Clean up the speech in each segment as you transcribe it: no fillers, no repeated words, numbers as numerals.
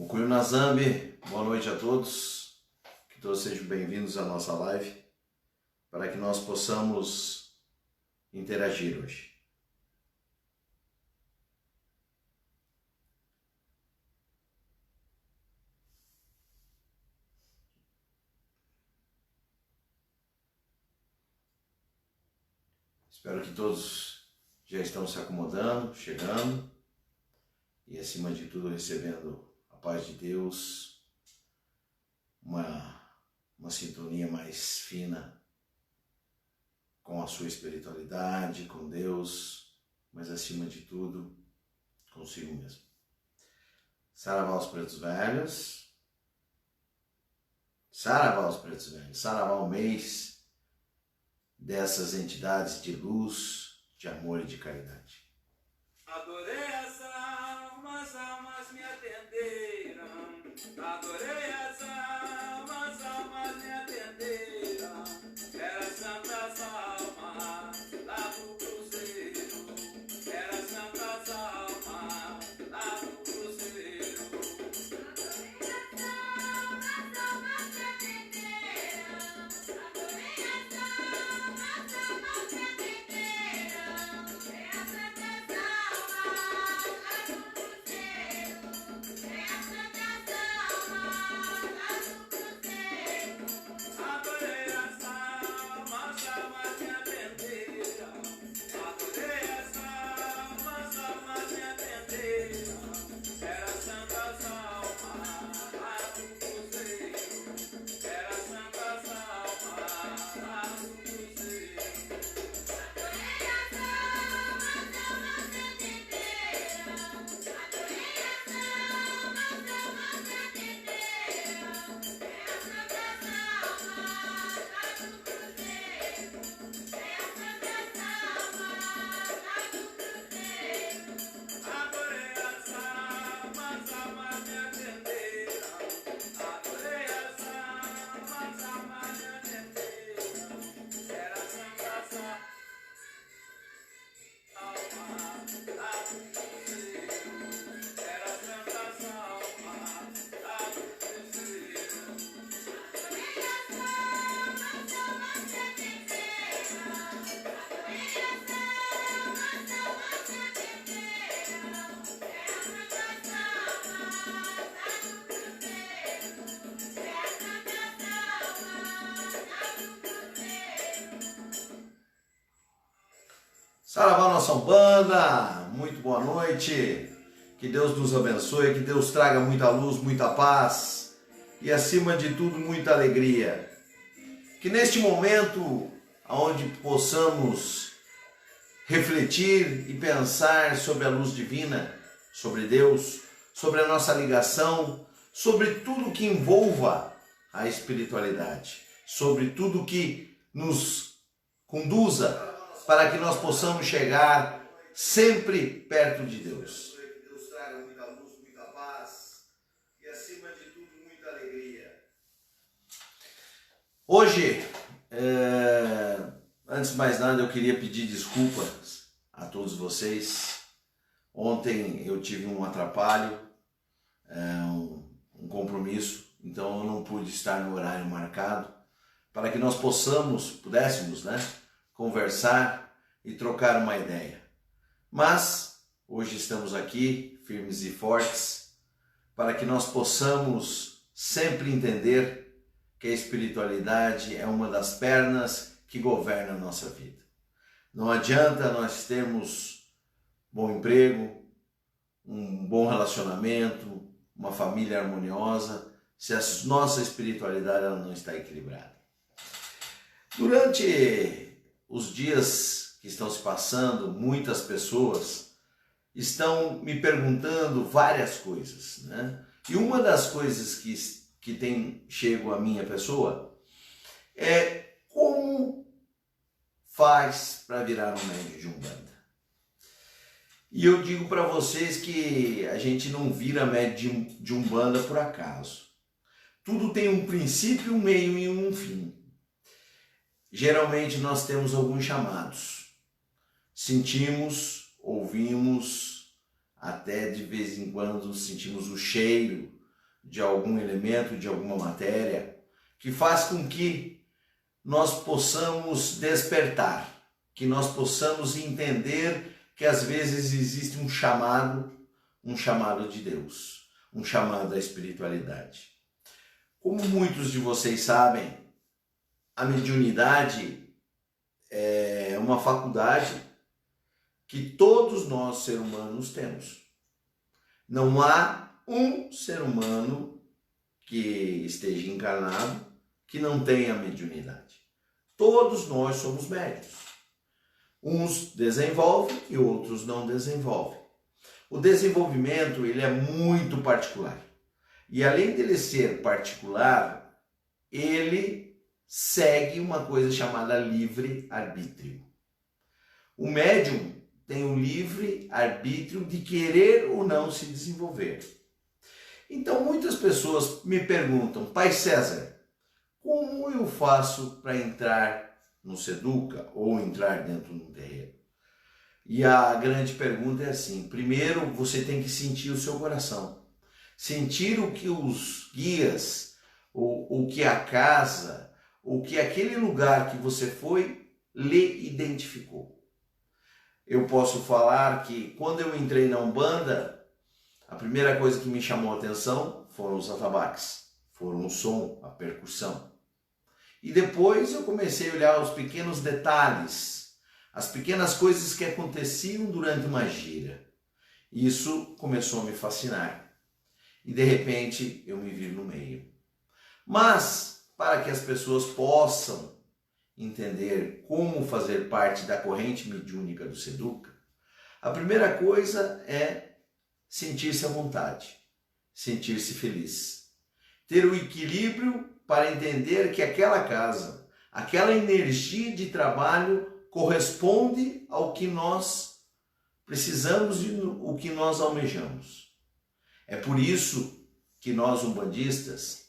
Mukuyu Nazambi, boa noite a todos, que todos sejam bem-vindos à nossa live, para que nós possamos interagir hoje. Espero que todos já estão se acomodando, chegando e, acima de tudo, recebendo a paz de Deus, uma sintonia mais fina com a sua espiritualidade, com Deus, mas, acima de tudo, consigo mesmo. Saravá aos pretos velhos, saravá aos pretos velhos, saravá o mês dessas entidades de luz, de amor e de caridade. Adorei as almas me atenderam. Adorei as almas me atenderam. Era santas almas lá do cruzeiro. Era santas almas lá do cruzeiro. Adorei as almas me atenderam. Adorei as almas me atenderam. Era santas almas lá do cruzeiro. Era santas almas lá do cruzeiro. Adorei as almas me atenderam. Adorei as almas me atenderam. Era santas almas lá do cruzeiro. Era santas almas lá do cruzeiro. Adorei as almas me atenderam. Adorei as almas me atenderam. Era santas almas lá do cruzeiro. Era santas almas lá do cruzeiro. Adorei as almas me atenderam. Adorei as almas me atenderam. Era santas almas lá do cruzeiro. Era santas almas lá do cruzeiro. Adorei as almas me atenderam. Adorei as almas me atenderam. Era santas almas lá do cruzeiro. Era santas almas lá do cruzeiro. Saravá nossa Umbanda, muito boa noite, que Deus nos abençoe, que Deus traga muita luz, muita paz e, acima de tudo, muita alegria. Que neste momento, onde possamos refletir e pensar sobre a luz divina, sobre Deus, sobre a nossa ligação, sobre tudo que envolva a espiritualidade, sobre tudo que nos conduza para que nós possamos chegar sempre perto de Deus. Que Deus traga muita luz, muita paz e, acima de tudo, muita alegria. Hoje, antes de mais nada, eu queria pedir desculpas a todos vocês. Ontem eu tive um atrapalho, um compromisso, então eu não pude estar no horário marcado, para que nós pudéssemos, conversar e trocar uma ideia. Mas hoje estamos aqui, firmes e fortes, para que nós possamos sempre entender que a espiritualidade é uma das pernas que governa a nossa vida. Não adianta nós termos bom emprego, um bom relacionamento, uma família harmoniosa, se a nossa espiritualidade ela não está equilibrada. Durante os dias que estão se passando, muitas pessoas estão me perguntando várias coisas, E uma das coisas que tem chego à minha pessoa é como faz para virar um médium de Umbanda. E eu digo para vocês que a gente não vira médium de Umbanda por acaso. Tudo tem um princípio, um meio e um fim. Geralmente nós temos alguns chamados. Sentimos, ouvimos, até de vez em quando sentimos o cheiro de algum elemento, de alguma matéria, que faz com que nós possamos despertar, que nós possamos entender que às vezes existe um chamado de Deus, um chamado à espiritualidade. Como muitos de vocês sabem, a mediunidade é uma faculdade que todos nós, seres humanos, temos. Não há um ser humano que esteja encarnado que não tenha mediunidade. Todos nós somos médiuns. Uns desenvolvem e outros não desenvolvem. O desenvolvimento ele é muito particular. E além dele ser particular, ele segue uma coisa chamada livre-arbítrio. O médium tem o livre-arbítrio de querer ou não se desenvolver. Então muitas pessoas me perguntam, Pai César, como eu faço para entrar no Seduca ou entrar dentro de um terreiro? E a grande pergunta é assim, primeiro você tem que sentir o seu coração, sentir o que os guias, o que a casa, o que aquele lugar que você foi lhe identificou. Eu posso falar que quando eu entrei na Umbanda, a primeira coisa que me chamou a atenção foram os atabaques, foram o som, a percussão. E depois eu comecei a olhar os pequenos detalhes, as pequenas coisas que aconteciam durante uma gira. Isso começou a me fascinar. E de repente eu me vi no meio. Mas, para que as pessoas possam entender como fazer parte da corrente mediúnica do Seduca, a primeira coisa é sentir-se à vontade, sentir-se feliz. Ter o equilíbrio para entender que aquela casa, aquela energia de trabalho corresponde ao que nós precisamos e o que nós almejamos. É por isso que nós, umbandistas,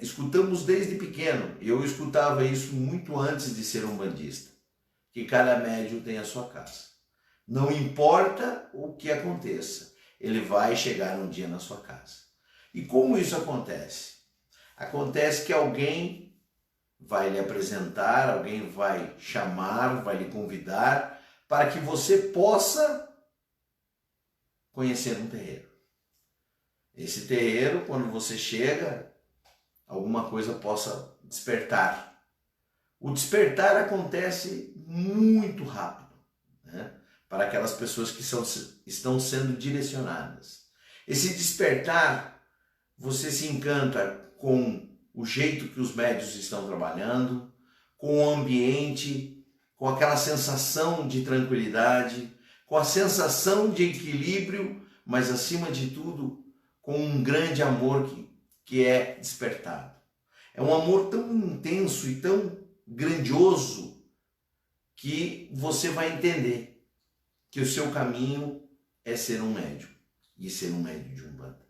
escutamos desde pequeno, eu escutava isso muito antes de ser umbandista, que cada médium tem a sua casa. Não importa o que aconteça, ele vai chegar um dia na sua casa. E como isso acontece? Acontece que alguém vai lhe apresentar, alguém vai chamar, vai lhe convidar para que você possa conhecer um terreiro. Esse terreiro, quando você chega, alguma coisa possa despertar. O despertar acontece muito rápido, né? Para aquelas pessoas que estão sendo direcionadas. Esse despertar, você se encanta com o jeito que os médiuns estão trabalhando, com o ambiente, com aquela sensação de tranquilidade, com a sensação de equilíbrio, mas acima de tudo, com um grande amor que é despertado. É um amor tão intenso e tão grandioso que você vai entender que o seu caminho é ser um médium e ser um médium de Umbanda.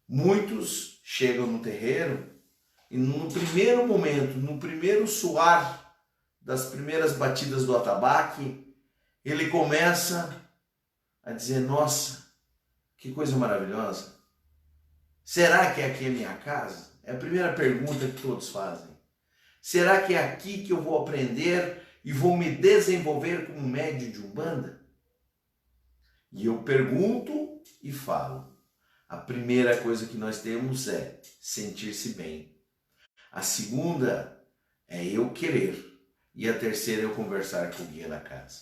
Muitos chegam no terreiro e no primeiro momento, no primeiro suar das primeiras batidas do atabaque, ele começa a dizer, nossa, que coisa maravilhosa. Será que aqui é minha casa? É a primeira pergunta que todos fazem. Será que é aqui que eu vou aprender e vou me desenvolver como médium de Umbanda? E eu pergunto e falo. A primeira coisa que nós temos é sentir-se bem. A segunda é eu querer. E a terceira é eu conversar com o guia da casa.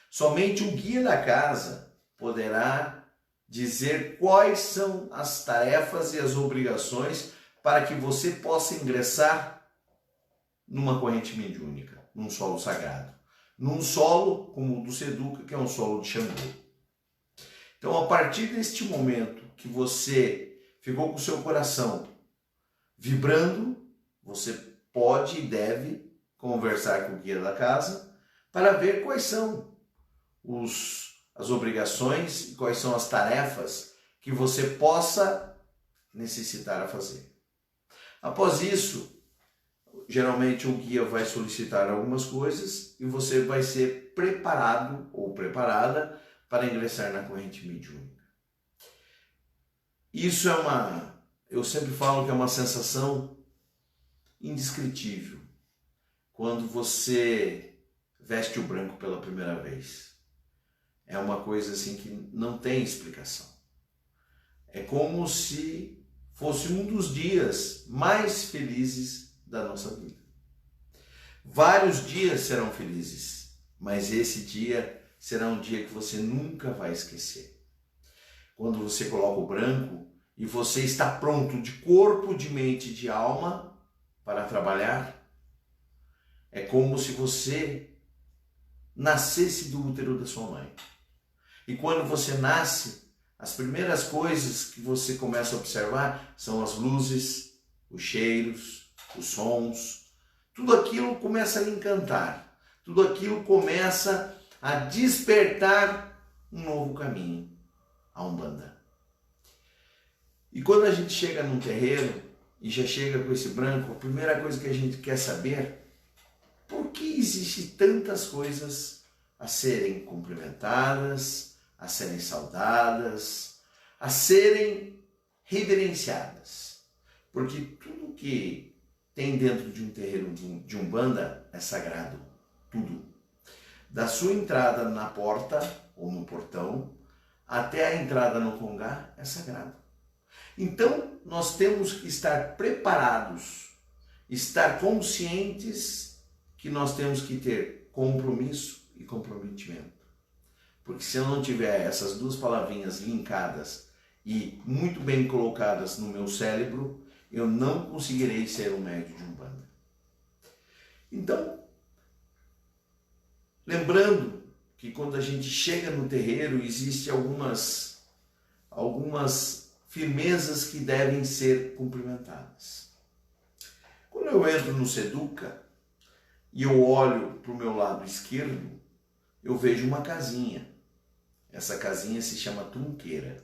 Somente o guia da casa poderá dizer quais são as tarefas e as obrigações para que você possa ingressar numa corrente mediúnica, num solo sagrado, num solo como o do Seduca, que é um solo de Xangô. Então, a partir deste momento que você ficou com o seu coração vibrando, você pode e deve conversar com o guia da casa para ver quais são as obrigações e quais são as tarefas que você possa necessitar a fazer. Após isso, geralmente o guia vai solicitar algumas coisas e você vai ser preparado ou preparada para ingressar na corrente mediúnica. Isso eu sempre falo que é uma sensação indescritível quando você veste o branco pela primeira vez. É uma coisa assim que não tem explicação. É como se fosse um dos dias mais felizes da nossa vida. Vários dias serão felizes, mas esse dia será um dia que você nunca vai esquecer. Quando você coloca o branco e você está pronto de corpo, de mente e de alma para trabalhar, é como se você nascesse do útero da sua mãe. E quando você nasce, as primeiras coisas que você começa a observar são as luzes, os cheiros, os sons. Tudo aquilo começa a lhe encantar. Tudo aquilo começa a despertar um novo caminho, a Umbanda. E quando a gente chega num terreiro e já chega com esse branco, a primeira coisa que a gente quer saber, por que existem tantas coisas a serem cumprimentadas, a serem saudadas, a serem reverenciadas? Porque tudo que tem dentro de um terreiro de Umbanda é sagrado, tudo. Da sua entrada na porta ou no portão até a entrada no congá é sagrado. Então nós temos que estar preparados, estar conscientes que nós temos que ter compromisso e comprometimento. Porque se eu não tiver essas duas palavrinhas linkadas e muito bem colocadas no meu cérebro, eu não conseguirei ser um médium de Umbanda. Então, lembrando que quando a gente chega no terreiro, existem algumas firmezas que devem ser cumprimentadas. Quando eu entro no Seduca e eu olho para o meu lado esquerdo, eu vejo uma casinha. Essa casinha se chama trunqueira.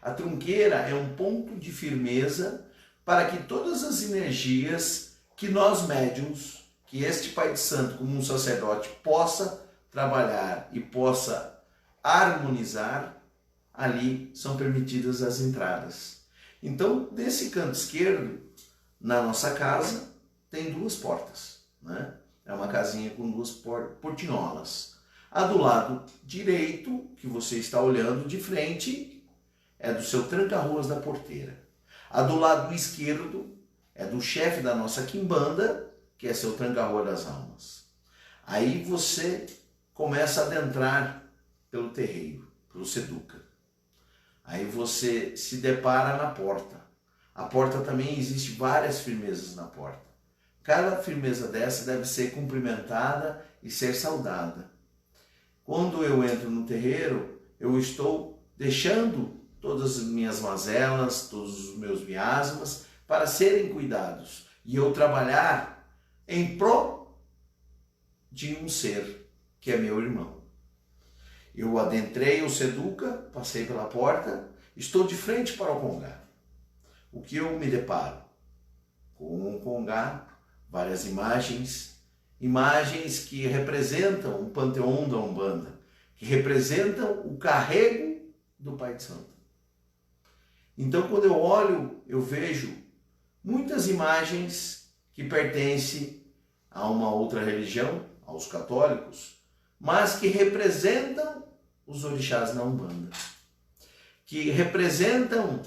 A trunqueira é um ponto de firmeza para que todas as energias que nós médiuns, que este Pai de Santo como um sacerdote possa trabalhar e possa harmonizar, ali são permitidas as entradas. Então, desse canto esquerdo, na nossa casa, tem duas portas, né? É uma casinha com duas portinholas. A do lado direito, que você está olhando de frente, é do seu tranca-ruas da porteira. A do lado esquerdo é do chefe da nossa quimbanda, que é seu tranca-rua das almas. Aí você começa a adentrar pelo terreiro, pelo Seduca. Aí você se depara na porta. A porta também existe várias firmezas na porta. Cada firmeza dessa deve ser cumprimentada e ser saudada. Quando eu entro no terreiro, eu estou deixando todas as minhas mazelas, todos os meus miasmas, para serem cuidados. E eu trabalhar em prol de um ser, que é meu irmão. Eu adentrei o Seduca, passei pela porta, estou de frente para o congá. O que eu me deparo? Com um congá, várias imagens que representam o panteão da Umbanda, que representam o carrego do Pai de Santo. Então, quando eu olho, eu vejo muitas imagens que pertencem a uma outra religião, aos católicos, mas que representam os orixás na Umbanda, que representam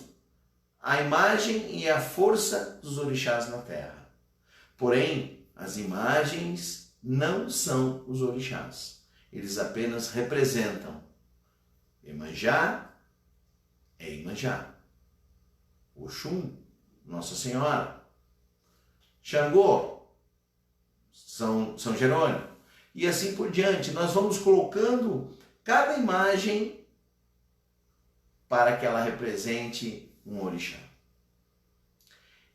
a imagem e a força dos orixás na Terra. Porém, as imagens não são os orixás. Eles apenas representam. Emanjá é Emanjá. Oxum, Nossa Senhora. Xangô, São Jerônimo. E assim por diante. Nós vamos colocando cada imagem para que ela represente um orixá.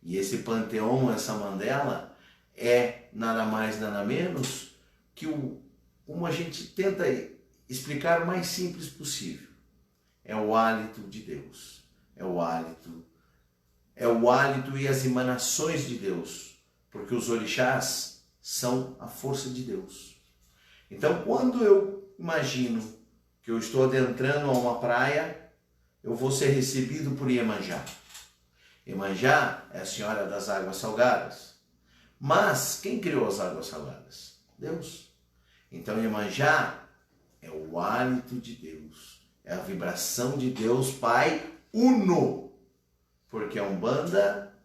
E esse panteão, essa mandala, é nada mais, nada menos que como a gente tenta explicar o mais simples possível. É o hálito de Deus. É o hálito e as emanações de Deus. Porque os orixás são a força de Deus. Então, quando eu imagino que eu estou adentrando a uma praia, eu vou ser recebido por Iemanjá. Iemanjá é a senhora das águas salgadas. Mas quem criou as águas salgadas? Deus. Então Iemanjá é o hálito de Deus, é a vibração de Deus Pai Uno, porque a Umbanda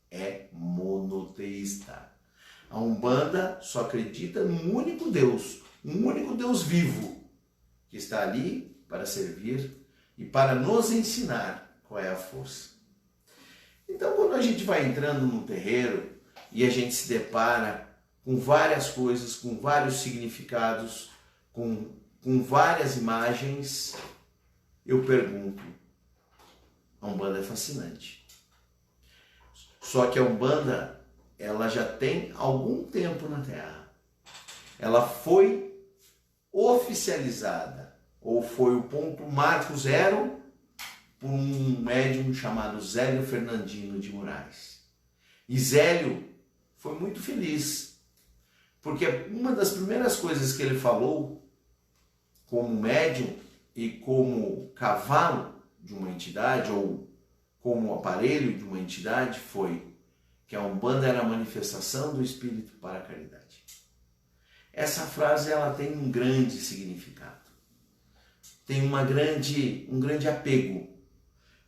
é monoteísta. A Umbanda só acredita num único Deus vivo, que está ali para servir e para nos ensinar qual é a força. Então, quando a gente vai entrando no terreiro e a gente se depara com várias coisas, com vários significados, com várias imagens, eu pergunto, a Umbanda é fascinante. Só que a Umbanda, ela já tem algum tempo na Terra. Ela foi oficializada, ou foi o ponto marco zero, por um médium chamado Zélio Fernandino de Moraes. E Zélio foi muito feliz, porque uma das primeiras coisas que ele falou, como médium e como cavalo de uma entidade, ou como aparelho de uma entidade, foi que a Umbanda era a manifestação do Espírito para a caridade. Essa frase ela tem um grande significado, tem um grande apego,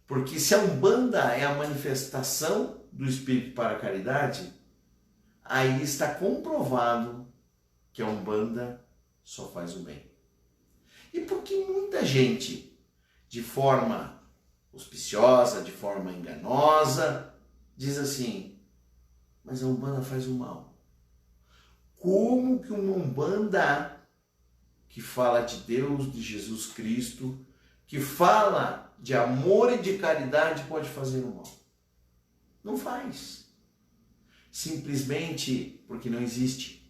porque se a Umbanda é a manifestação do Espírito para a caridade, aí está comprovado que a Umbanda só faz o bem. E porque muita gente, de forma auspiciosa, de forma enganosa, diz assim, mas a Umbanda faz o mal. Como que uma Umbanda que fala de Deus, de Jesus Cristo, que fala de amor e de caridade pode fazer o mal? Não faz. Simplesmente porque não existe.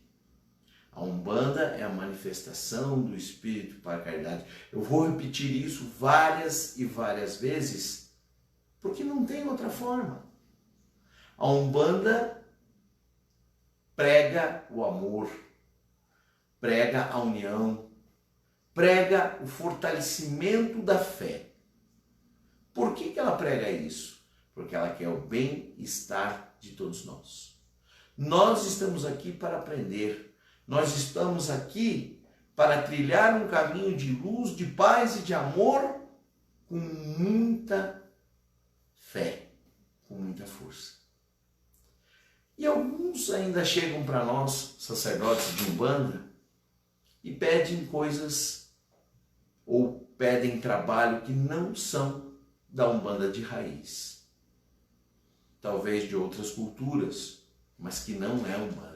A Umbanda é a manifestação do Espírito para a caridade. Eu vou repetir isso várias e várias vezes, porque não tem outra forma. A Umbanda prega o amor, prega a união, prega o fortalecimento da fé. Por que ela prega isso? Porque ela quer o bem-estar de todos nós. Nós estamos aqui para aprender. Nós estamos aqui para trilhar um caminho de luz, de paz e de amor com muita fé, com muita força. E alguns ainda chegam para nós, sacerdotes de Umbanda, e pedem coisas ou pedem trabalho que não são da Umbanda de raiz. Talvez de outras culturas, mas que não é Umbanda.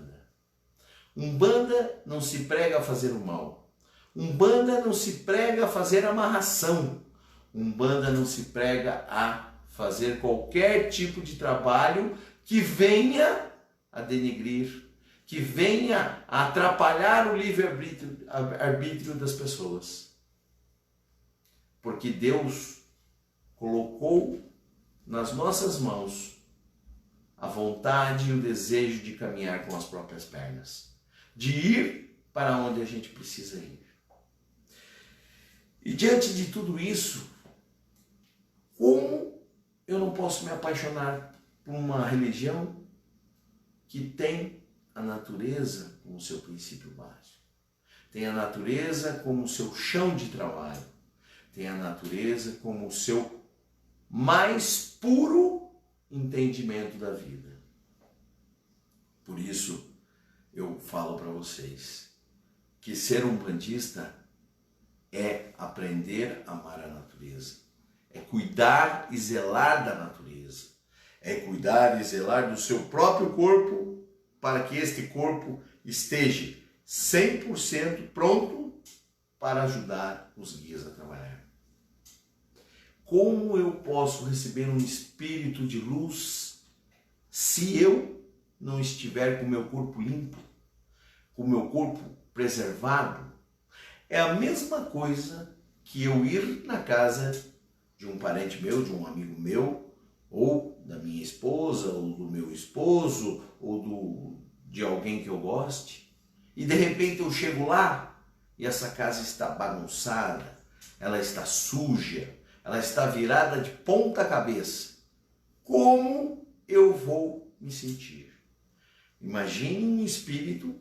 Umbanda não se prega a fazer o mal. Umbanda não se prega a fazer amarração. Umbanda não se prega a fazer qualquer tipo de trabalho que venha a denegrir, que venha a atrapalhar o livre-arbítrio das pessoas. Porque Deus colocou nas nossas mãos a vontade e o desejo de caminhar com as próprias pernas, de ir para onde a gente precisa ir. E diante de tudo isso, como eu não posso me apaixonar por uma religião que tem a natureza como seu princípio básico, tem a natureza como seu chão de trabalho, tem a natureza como o seu mais puro entendimento da vida? Por isso, eu falo para vocês que ser umbandista é aprender a amar a natureza, é cuidar e zelar da natureza, é cuidar e zelar do seu próprio corpo para que este corpo esteja 100% pronto para ajudar os guias a trabalhar. Como eu posso receber um espírito de luz se eu não estiver com o meu corpo limpo, com o meu corpo preservado? É a mesma coisa que eu ir na casa de um parente meu, de um amigo meu, ou da minha esposa, ou do meu esposo, ou de alguém que eu goste, e de repente eu chego lá e essa casa está bagunçada, ela está suja, ela está virada de ponta cabeça. Como eu vou me sentir? Imagine um espírito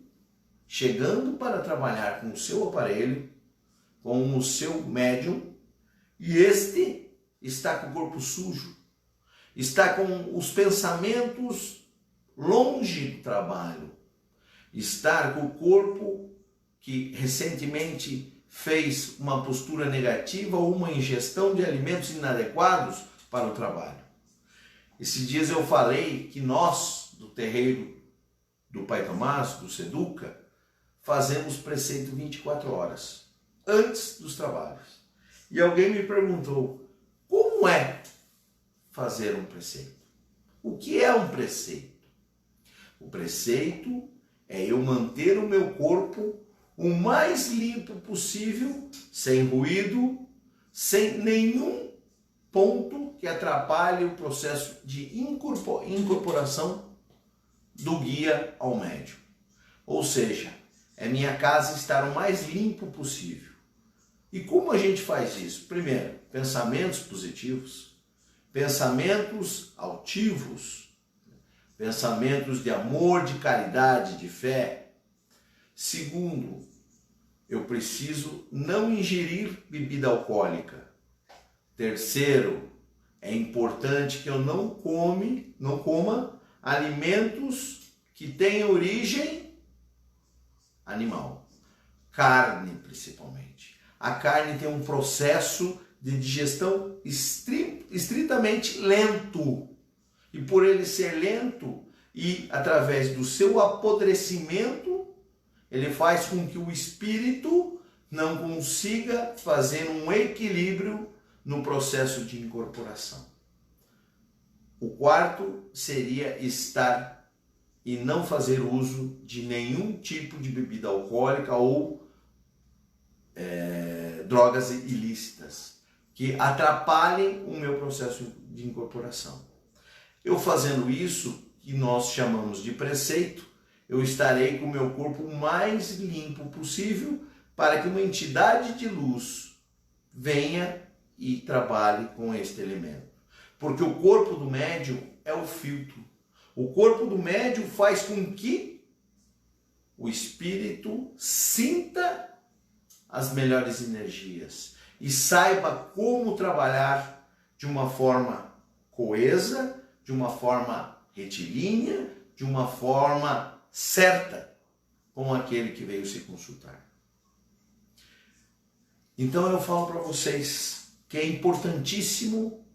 chegando para trabalhar com o seu aparelho, com o seu médium, e este está com o corpo sujo, está com os pensamentos longe do trabalho, está com o corpo que recentemente fez uma postura negativa ou uma ingestão de alimentos inadequados para o trabalho. Esses dias eu falei que nós, do terreiro do Pai Tomás, do Seduca, fazemos preceito 24 horas, antes dos trabalhos. E alguém me perguntou, como é fazer um preceito? O que é um preceito? O preceito é eu manter o meu corpo o mais limpo possível, sem ruído, sem nenhum ponto que atrapalhe o processo de incorporação do guia ao médium. Ou seja, é minha casa estar o mais limpo possível. E como a gente faz isso? Primeiro, pensamentos positivos, pensamentos altivos, pensamentos de amor, de caridade, de fé. Segundo, eu preciso não ingerir bebida alcoólica. Terceiro, é importante que eu não coma alimentos que tenham origem animal. Carne, principalmente. A carne tem um processo de digestão estritamente lento. E por ele ser lento e através do seu apodrecimento, ele faz com que o espírito não consiga fazer um equilíbrio no processo de incorporação. O quarto seria estar e não fazer uso de nenhum tipo de bebida alcoólica ou drogas ilícitas que atrapalhem o meu processo de incorporação. Eu fazendo isso, que nós chamamos de preceito, eu estarei com o meu corpo o mais limpo possível para que uma entidade de luz venha e trabalhe com este elemento. Porque o corpo do médium é o filtro. O corpo do médium faz com que o espírito sinta as melhores energias e saiba como trabalhar de uma forma coesa, de uma forma retilínea, de uma forma certa com aquele que veio se consultar. Então eu falo para vocês que é importantíssimo,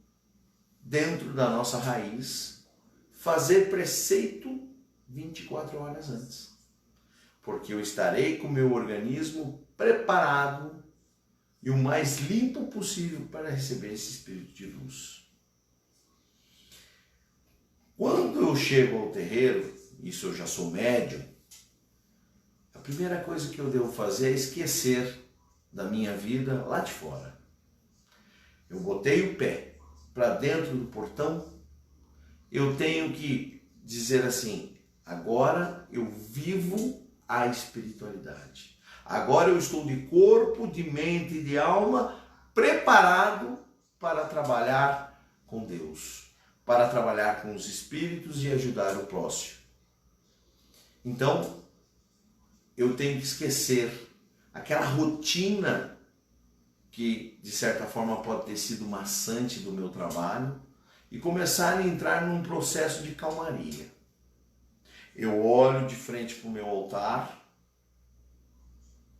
dentro da nossa raiz, fazer preceito 24 horas antes. Porque eu estarei com o meu organismo preparado e o mais limpo possível para receber esse espírito de luz. Quando eu chego ao terreiro, isso eu já sou médium, a primeira coisa que eu devo fazer é esquecer da minha vida lá de fora. Eu botei o pé para dentro do portão, eu tenho que dizer assim, agora eu vivo a espiritualidade. Agora eu estou de corpo, de mente e de alma preparado para trabalhar com Deus, para trabalhar com os espíritos e ajudar o próximo. Então, eu tenho que esquecer aquela rotina que, de certa forma, pode ter sido maçante do meu trabalho e começar a entrar num processo de calmaria. Eu olho de frente para o meu altar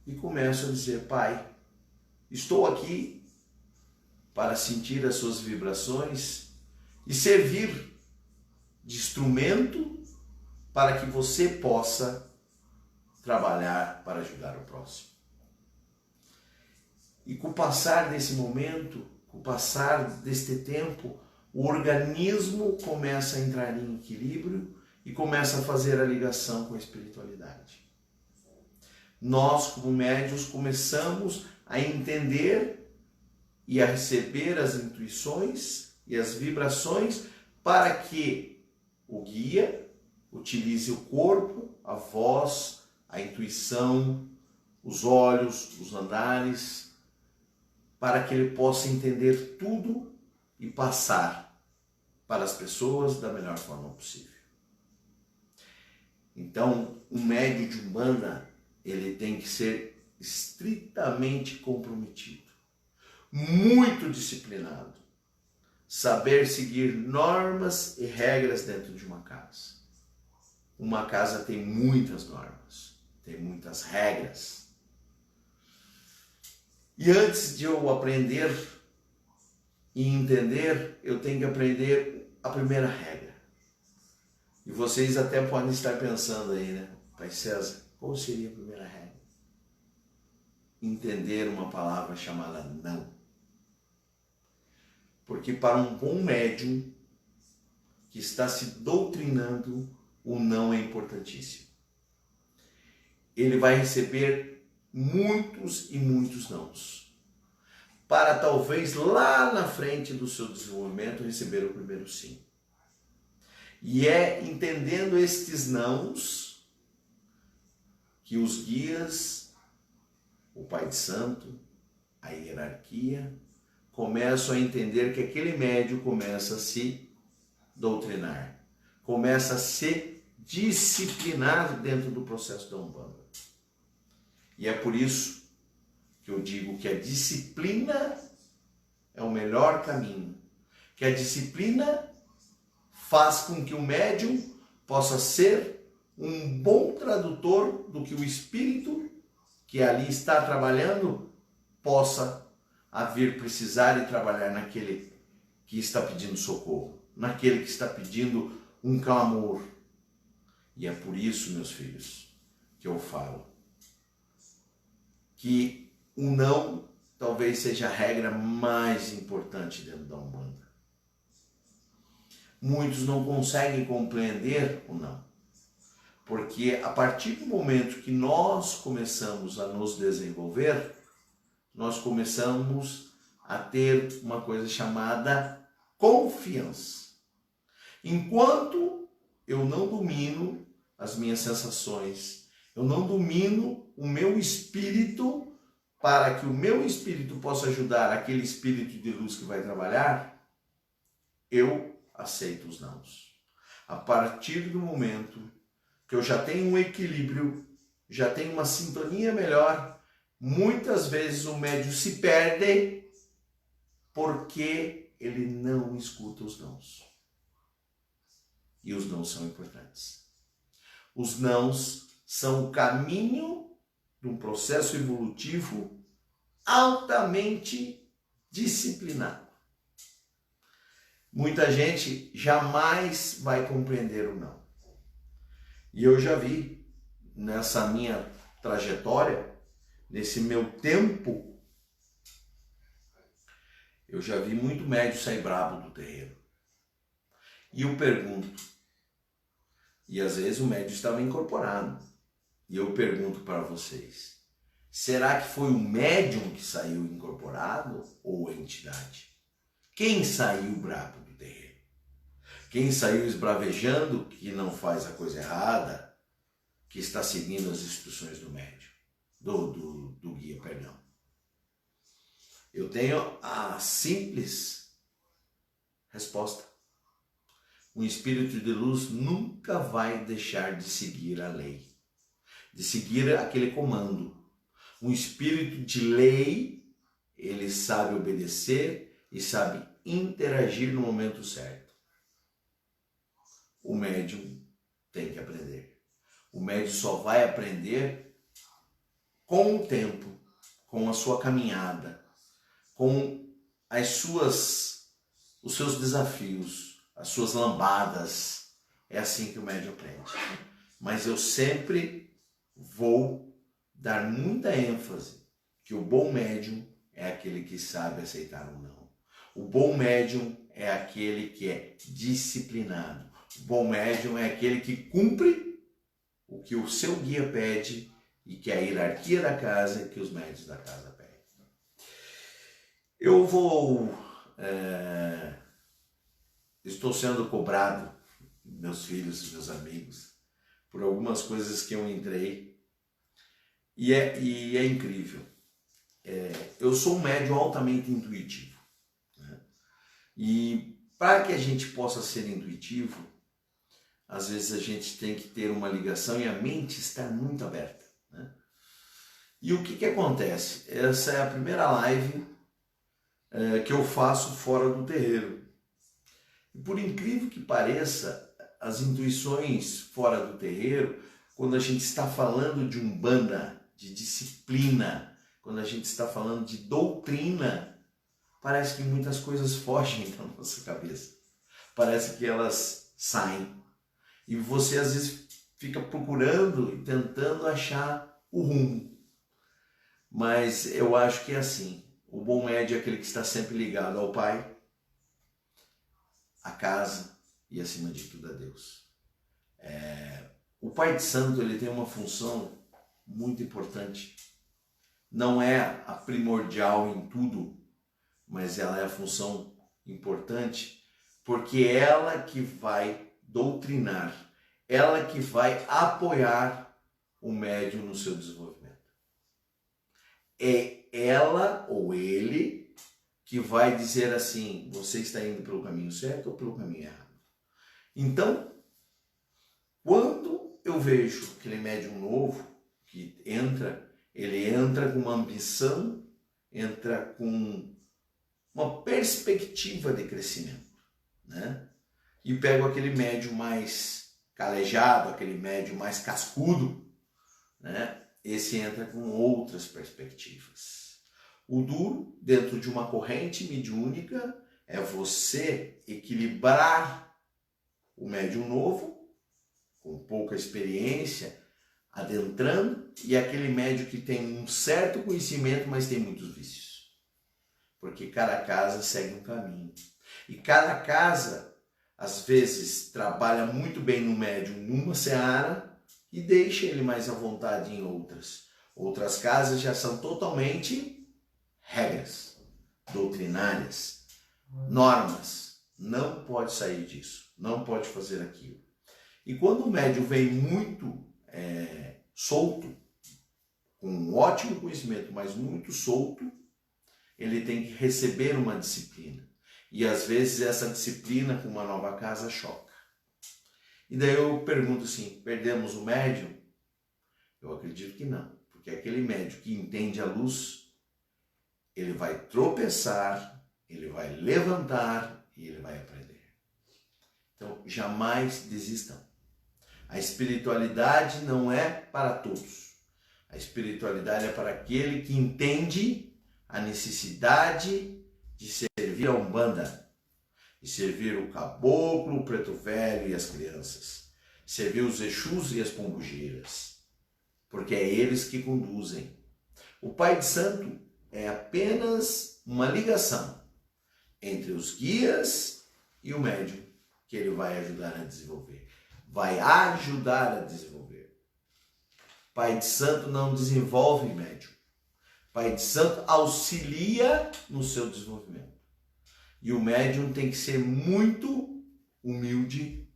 e começo a dizer, Pai, estou aqui para sentir as suas vibrações e servir de instrumento para que você possa trabalhar para ajudar o próximo. E com o passar desse momento, com o passar deste tempo, o organismo começa a entrar em equilíbrio e começa a fazer a ligação com a espiritualidade. Nós, como médiuns, começamos a entender e a receber as intuições e as vibrações para que o guia utilize o corpo, a voz, a intuição, os olhos, os andares, para que ele possa entender tudo e passar para as pessoas da melhor forma possível. Então, um médium de Umbanda, ele tem que ser estritamente comprometido, muito disciplinado, saber seguir normas e regras dentro de uma casa. Uma casa tem muitas normas, tem muitas regras. E antes de eu aprender e entender, eu tenho que aprender a primeira regra. E vocês até podem estar pensando aí, né? Pai César, qual seria a primeira regra? Entender uma palavra chamada não. Porque para um bom médium que está se doutrinando, o não é importantíssimo. Ele vai receber muitos e muitos nãos, para talvez lá na frente do seu desenvolvimento receber o primeiro sim. E é entendendo estes nãos que os guias, o Pai de Santo, a hierarquia, começam a entender que aquele médium começa a se doutrinar, começa a se disciplinar dentro do processo da Umbanda. E é por isso que eu digo que a disciplina é o melhor caminho, que a disciplina faz com que o médium possa ser um bom tradutor do que o espírito que ali está trabalhando possa a vir precisar e trabalhar naquele que está pedindo socorro, naquele que está pedindo um clamor. E é por isso, meus filhos, que eu falo que o não talvez seja a regra mais importante dentro da Umbanda. Muitos não conseguem compreender o não, porque a partir do momento que nós começamos a nos desenvolver, nós começamos a ter uma coisa chamada confiança. Enquanto eu não domino as minhas sensações, eu não domino o meu espírito para que o meu espírito possa ajudar aquele espírito de luz que vai trabalhar, eu aceito os nãos. A partir do momento que eu já tenho um equilíbrio, já tenho uma sintonia melhor, muitas vezes o médium se perde porque ele não escuta os nãos. E os nãos são importantes. Os nãos são o caminho de um processo evolutivo altamente disciplinado. Muita gente jamais vai compreender o não. E eu já vi nessa minha trajetória, nesse meu tempo, eu já vi muito médium sair bravo do terreiro. E eu pergunto, e às vezes o médium estava incorporado, e eu pergunto para vocês, será que foi o médium que saiu incorporado ou a entidade? Quem saiu bravo do terreiro? Quem saiu esbravejando que não faz a coisa errada, que está seguindo as instruções do médium, do guia, perdão. Eu tenho a simples resposta. Um espírito de luz nunca vai deixar de seguir a lei, de seguir aquele comando. Um espírito de lei, ele sabe obedecer e sabe interagir no momento certo. O médium tem que aprender. O médium só vai aprender com o tempo, com a sua caminhada, com os seus desafios, as suas lambadas. É assim que o médium aprende. Mas eu sempre vou dar muita ênfase que o bom médium é aquele que sabe aceitar ou não. O bom médium é aquele que é disciplinado. O bom médium é aquele que cumpre o que o seu guia pede e que a hierarquia da casa, que os médios da casa pedem. Eu estou sendo cobrado, meus filhos, meus amigos, por algumas coisas que eu entrei e é incrível. eu sou um médium altamente intuitivo, né? E para que a gente possa ser intuitivo, às vezes a gente tem que ter uma ligação e a mente estar muito aberta, né? E o que acontece? Essa é a primeira live que eu faço fora do terreiro. E por incrível que pareça, as intuições fora do terreiro, quando a gente está falando de umbanda, de disciplina, quando a gente está falando de doutrina, parece que muitas coisas fogem da nossa cabeça. Parece que elas saem. E você às vezes fica procurando e tentando achar o rumo. Mas eu acho que é assim. O bom médium é aquele que está sempre ligado ao Pai, à casa e acima de tudo a Deus. O Pai de Santo, ele tem uma função muito importante. Não é a primordial em tudo, mas ela é a função importante, porque é ela que vai doutrinar, ela que vai apoiar o médium no seu desenvolvimento. É ela ou ele que vai dizer assim, você está indo pelo caminho certo ou pelo caminho errado. Então, quando eu vejo aquele médium novo que ele entra com uma ambição, entra com uma perspectiva de crescimento, né? E pego aquele médium mais calejado, aquele médium mais cascudo, né? Esse entra com outras perspectivas. O duro, dentro de uma corrente mediúnica, é você equilibrar o médium novo, com pouca experiência, adentrando, e aquele médium que tem um certo conhecimento, mas tem muitos vícios. Porque cada casa segue um caminho. E cada casa, às vezes, trabalha muito bem no médium numa seara e deixa ele mais à vontade em outras. Outras casas já são totalmente regras, doutrinárias, normas. Não pode sair disso, não pode fazer aquilo. E quando o médium vem muito solto, com um ótimo conhecimento, mas muito solto, ele tem que receber uma disciplina. E às vezes essa disciplina com uma nova casa choca. E daí eu pergunto assim, perdemos o médium? Eu acredito que não, porque aquele médium que entende a luz, ele vai tropeçar, ele vai levantar e ele vai aprender. Então, jamais desistam. A espiritualidade não é para todos. A espiritualidade é para aquele que entende a necessidade de servir a Umbanda, de servir o caboclo, o preto velho e as crianças, servir os Exus e as pombugeiras, porque é eles que conduzem. O Pai de Santo é apenas uma ligação entre os guias e o médium que ele vai ajudar a desenvolver. Vai ajudar a desenvolver. Pai de Santo não desenvolve médium. Pai de Santo auxilia no seu desenvolvimento. E o médium tem que ser muito humilde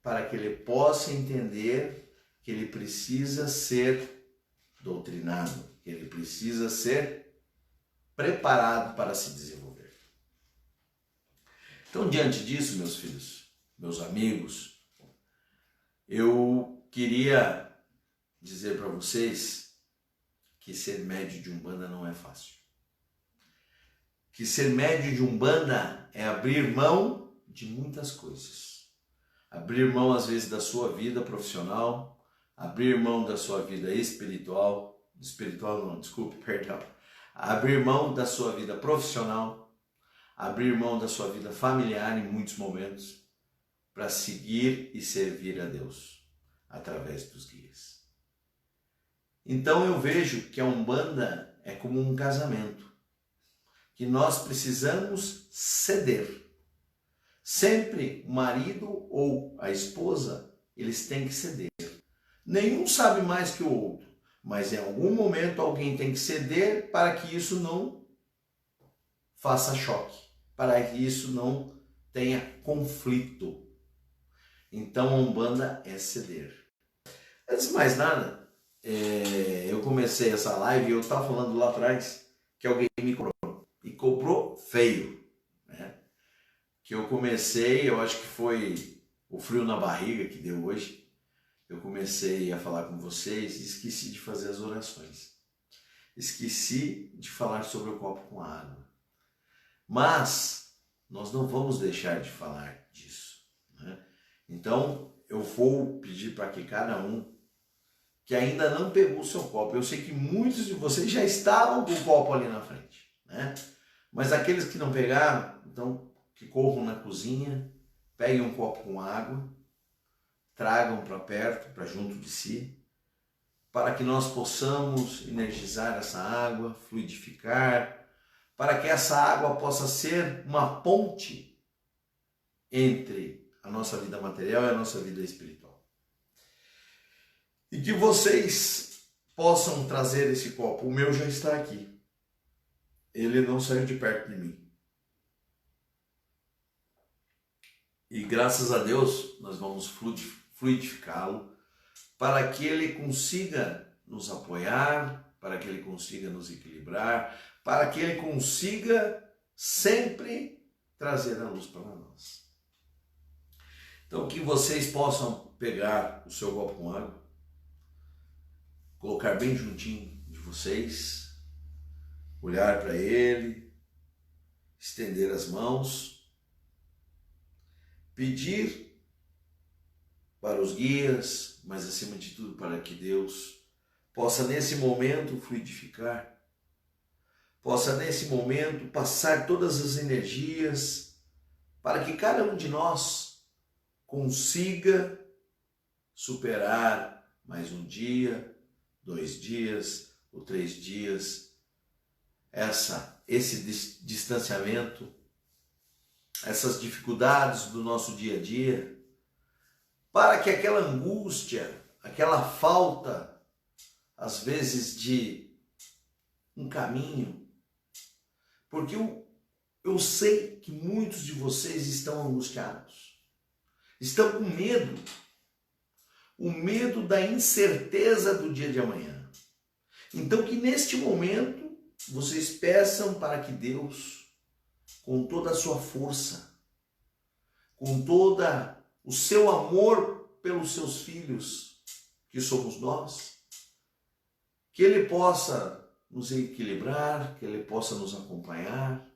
para que ele possa entender que ele precisa ser doutrinado, que ele precisa ser preparado para se desenvolver. Então, diante disso, meus filhos, meus amigos, eu queria dizer para vocês que ser médium de Umbanda não é fácil. Que ser médium de Umbanda é abrir mão de muitas coisas. Abrir mão, às vezes, da sua vida profissional, abrir mão da sua vida abrir mão da sua vida profissional, abrir mão da sua vida familiar em muitos momentos, para seguir e servir a Deus através dos guias. Então eu vejo que a Umbanda é como um casamento, que nós precisamos ceder. Sempre o marido ou a esposa, eles têm que ceder. Nenhum sabe mais que o outro, mas em algum momento alguém tem que ceder para que isso não faça choque, para que isso não tenha conflito. Então a Umbanda é ceder. Antes de mais nada, eu comecei essa live e eu estava falando lá atrás que alguém me cobrou. E cobrou feio, né? Que eu comecei, eu acho que foi o frio na barriga que deu hoje. Eu comecei a falar com vocês e esqueci de fazer as orações. Esqueci de falar sobre o copo com água. Mas nós não vamos deixar de falar disso, né? Então eu vou pedir para que cada um que ainda não pegou o seu copo, eu sei que muitos de vocês já estavam com o copo ali na frente, né? Mas aqueles que não pegaram, então que corram na cozinha, peguem um copo com água, tragam para perto, para junto de si, para que nós possamos energizar essa água, fluidificar, para que essa água possa ser uma ponte entre a nossa vida material e a nossa vida espiritual. E que vocês possam trazer esse copo. O meu já está aqui. Ele não saiu de perto de mim. E graças a Deus nós vamos fluidificá-lo para que ele consiga nos apoiar, para que ele consiga nos equilibrar, para que ele consiga sempre trazer a luz para nós. Então que vocês possam pegar o seu copo com água, colocar bem juntinho de vocês, olhar para ele, estender as mãos, pedir para os guias, mas acima de tudo para que Deus possa nesse momento fluidificar, possa nesse momento passar todas as energias para que cada um de nós consiga superar mais um dia, 2 dias ou 3 dias, esse distanciamento, essas dificuldades do nosso dia a dia, para que aquela angústia, aquela falta, às vezes, de um caminho, porque eu sei que muitos de vocês estão angustiados, estão com medo, o medo da incerteza do dia de amanhã. Então que neste momento vocês peçam para que Deus, com toda a sua força, com toda o seu amor pelos seus filhos, que somos nós, que Ele possa nos equilibrar, que Ele possa nos acompanhar,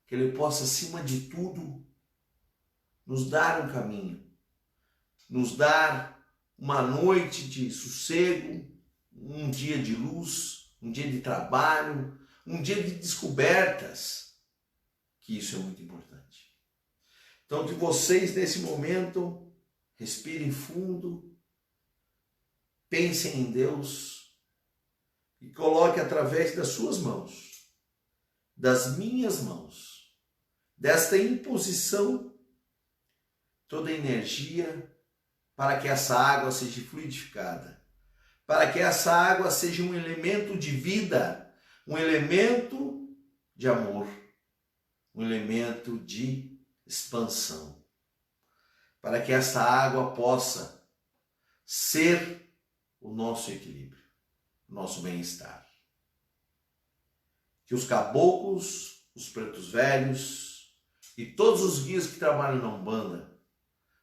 que Ele possa, acima de tudo, nos dar um caminho, nos dar uma noite de sossego, um dia de luz, um dia de trabalho, um dia de descobertas, que isso é muito importante. Então que vocês nesse momento respirem fundo, pensem em Deus e coloquem através das suas mãos, das minhas mãos, desta imposição, toda a energia para que essa água seja fluidificada, para que essa água seja um elemento de vida, um elemento de amor, um elemento de expansão, para que essa água possa ser o nosso equilíbrio, o nosso bem-estar. Que os caboclos, os pretos velhos e todos os guias que trabalham na Umbanda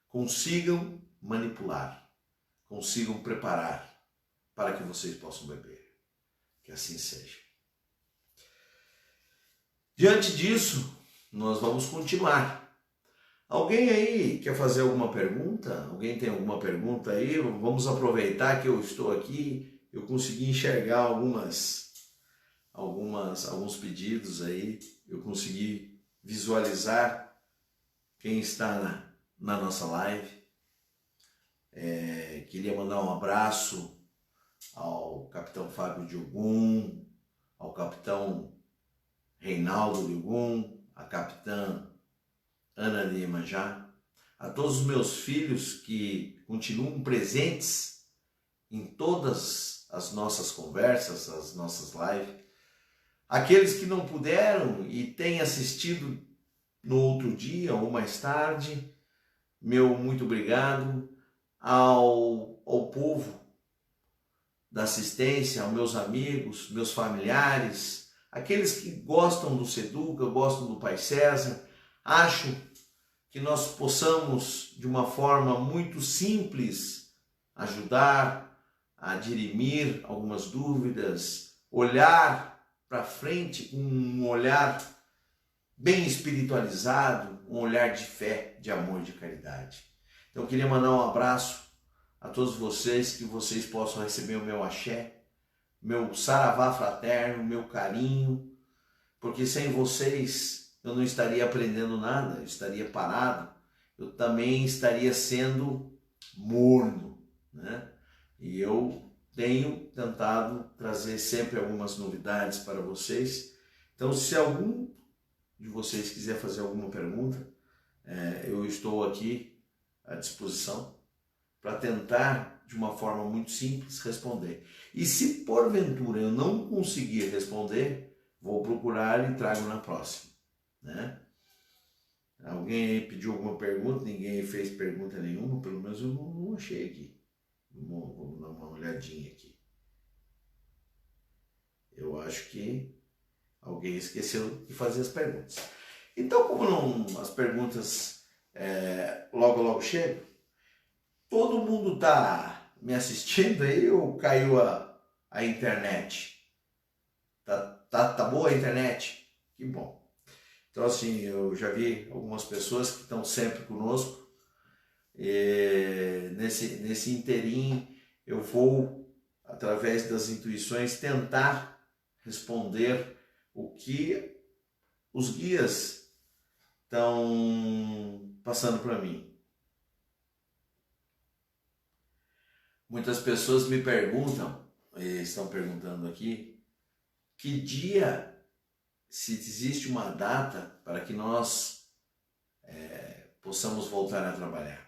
consigam manipular, consigam preparar para que vocês possam beber. Que assim seja. Diante disso, nós vamos continuar. Alguém aí quer fazer alguma pergunta? Alguém tem alguma pergunta aí? Vamos aproveitar que eu estou aqui, eu consegui enxergar alguns pedidos aí, eu consegui visualizar quem está na nossa live. Queria mandar um abraço ao capitão Fábio de Ogum, ao capitão Reinaldo de Ogum, a capitã Ana de Iemanjá, a todos os meus filhos que continuam presentes em todas as nossas conversas, as nossas lives, aqueles que não puderam e têm assistido no outro dia ou mais tarde, meu muito obrigado. Ao povo da assistência, aos meus amigos, meus familiares, aqueles que gostam do Seduca, gostam do Pai César, acho que nós possamos, de uma forma muito simples, ajudar a dirimir algumas dúvidas, olhar para frente com um olhar bem espiritualizado, um olhar de fé, de amor, de caridade. Então eu queria mandar um abraço a todos vocês, que vocês possam receber o meu axé, meu saravá fraterno, meu carinho, porque sem vocês eu não estaria aprendendo nada, eu estaria parado, eu também estaria sendo morno, né? E eu tenho tentado trazer sempre algumas novidades para vocês. Então, se algum de vocês quiser fazer alguma pergunta, eu estou aqui à disposição para tentar, de uma forma muito simples, responder. E se porventura eu não conseguir responder, vou procurar e trago na próxima, né? Alguém aí pediu alguma pergunta, ninguém fez pergunta nenhuma, pelo menos eu não achei aqui. Vamos dar uma olhadinha aqui. Eu acho que alguém esqueceu de fazer as perguntas. Então, como não, as perguntas logo chegam, todo mundo está me assistindo aí ou caiu a internet? Tá boa a internet? Que bom. Então, assim, eu já vi algumas pessoas que estão sempre conosco. Nesse interim, eu vou, através das intuições, tentar responder o que os guias estão passando para mim. Muitas pessoas me perguntam, estão perguntando aqui, que dia, se existe uma data para que nós possamos voltar a trabalhar.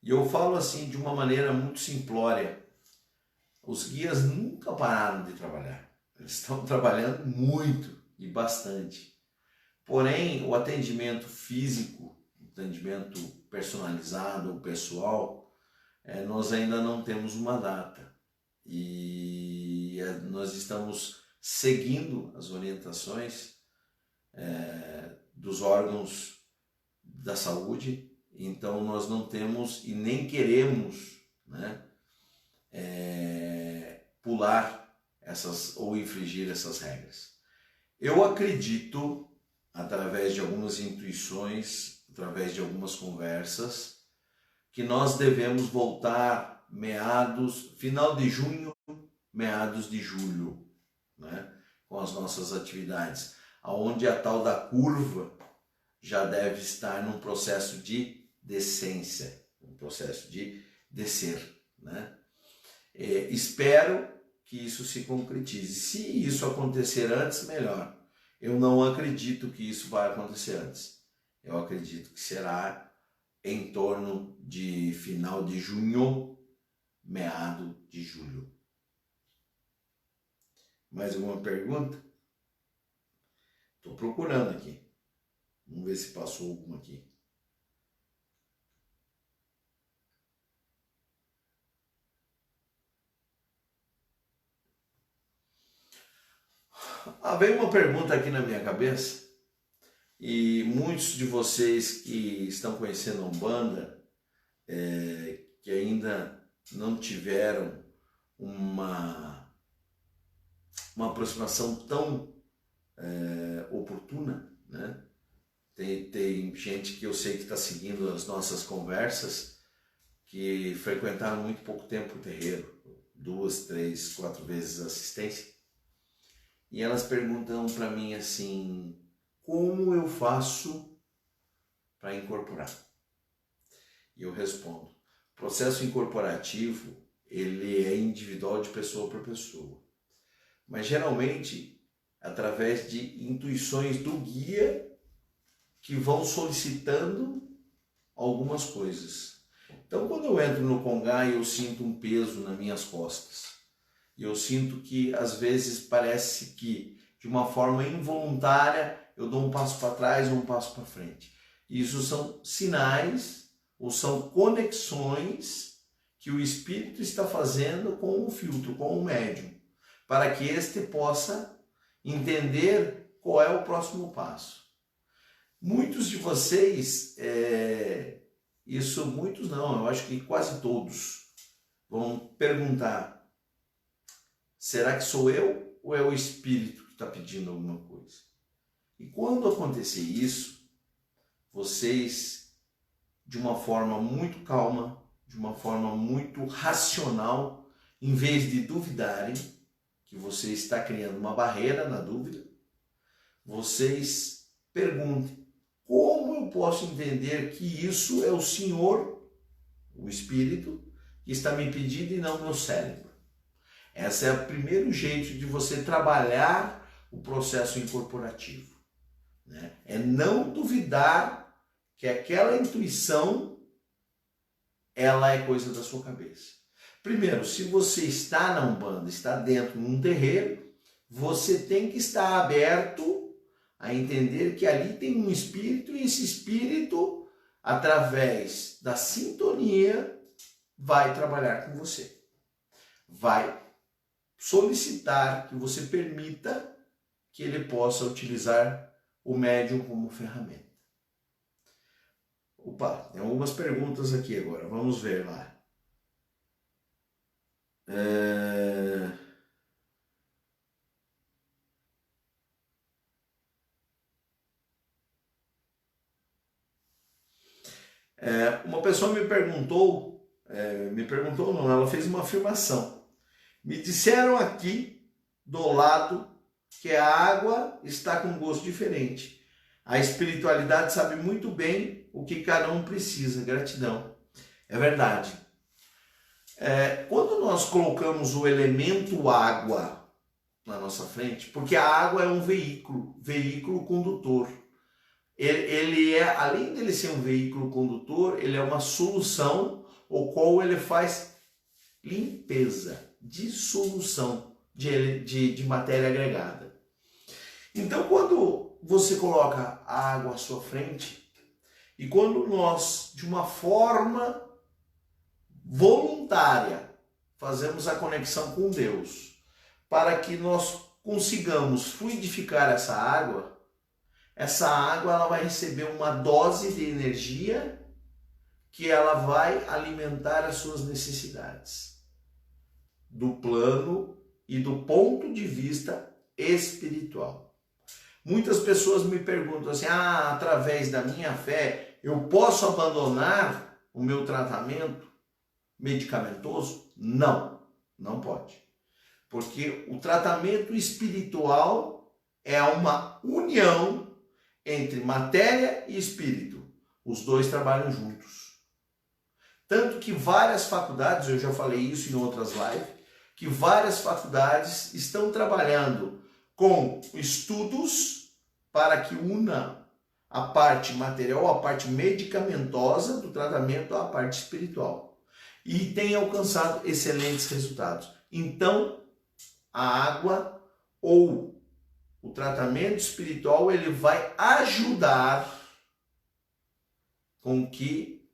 E eu falo assim de uma maneira muito simplória. Os guias nunca pararam de trabalhar. Eles estão trabalhando muito e bastante. Porém, o atendimento físico, o atendimento personalizado ou pessoal, nós ainda não temos uma data. E nós estamos seguindo as orientações dos órgãos da saúde. Então nós não temos e nem queremos, né, pular essas ou infringir essas regras. Eu acredito, através de algumas intuições, através de algumas conversas, que nós devemos voltar final de junho, meados de julho, né, com as nossas atividades, aonde a tal da curva já deve estar num processo de descência, um processo de descer, né? Espero que isso se concretize. Se isso acontecer antes, melhor. Eu não acredito que isso vai acontecer antes. Eu acredito que será em torno de final de junho, meado de julho. Mais alguma pergunta? Estou procurando aqui. Vamos ver se passou alguma aqui. Veio uma pergunta aqui na minha cabeça, e muitos de vocês que estão conhecendo a Umbanda, que ainda não tiveram uma aproximação tão oportuna, né? Tem gente que eu sei que está seguindo as nossas conversas, que frequentaram muito pouco tempo o terreiro, 2, 3, 4 vezes assistência. E elas perguntam para mim assim, como eu faço para incorporar? E eu respondo, o processo incorporativo, ele é individual de pessoa para pessoa. Mas geralmente, através de intuições do guia, que vão solicitando algumas coisas. Então, quando eu entro no Congá, eu sinto um peso nas minhas costas. E eu sinto que, às vezes, parece que, de uma forma involuntária, eu dou um passo para trás ou um passo para frente. Isso são sinais ou são conexões que o espírito está fazendo com o filtro, com o médium, para que este possa entender qual é o próximo passo. Muitos de vocês, muitos não, eu acho que quase todos, vão perguntar: será que sou eu ou é o Espírito que está pedindo alguma coisa? E quando acontecer isso, vocês, de uma forma muito calma, de uma forma muito racional, em vez de duvidarem, que você está criando uma barreira na dúvida, vocês perguntem: como eu posso entender que isso é o Senhor, o Espírito, que está me pedindo e não meu cérebro? Esse é o primeiro jeito de você trabalhar o processo incorporativo, né? É não duvidar que aquela intuição, ela é coisa da sua cabeça. Primeiro, se você está na Umbanda, está dentro de um terreiro, você tem que estar aberto a entender que ali tem um espírito, e esse espírito, através da sintonia, vai trabalhar com você. Vai solicitar que você permita que ele possa utilizar o médium como ferramenta. Opa, tem algumas perguntas aqui agora, vamos ver lá. Uma pessoa me perguntou não, ela fez uma afirmação. Me disseram aqui do lado que a água está com gosto diferente. A espiritualidade sabe muito bem o que cada um precisa. Gratidão. É verdade. Quando nós colocamos o elemento água na nossa frente, porque a água é um veículo condutor. Ele é, além dele ser um veículo condutor, ele é uma solução, o qual ele faz limpeza, dissolução de matéria agregada. Então, quando você coloca a água à sua frente, e quando nós, de uma forma voluntária, fazemos a conexão com Deus, para que nós consigamos fluidificar essa água ela vai receber uma dose de energia que ela vai alimentar as suas necessidades do plano e do ponto de vista espiritual. Muitas pessoas me perguntam assim: através da minha fé eu posso abandonar o meu tratamento medicamentoso? Não, não pode. Porque o tratamento espiritual é uma união entre matéria e espírito. Os dois trabalham juntos. Tanto que várias faculdades, eu já falei isso em outras lives, que várias faculdades estão trabalhando com estudos para que una a parte material, a parte medicamentosa do tratamento à parte espiritual. E tem alcançado excelentes resultados. Então, a água ou o tratamento espiritual, ele vai ajudar com que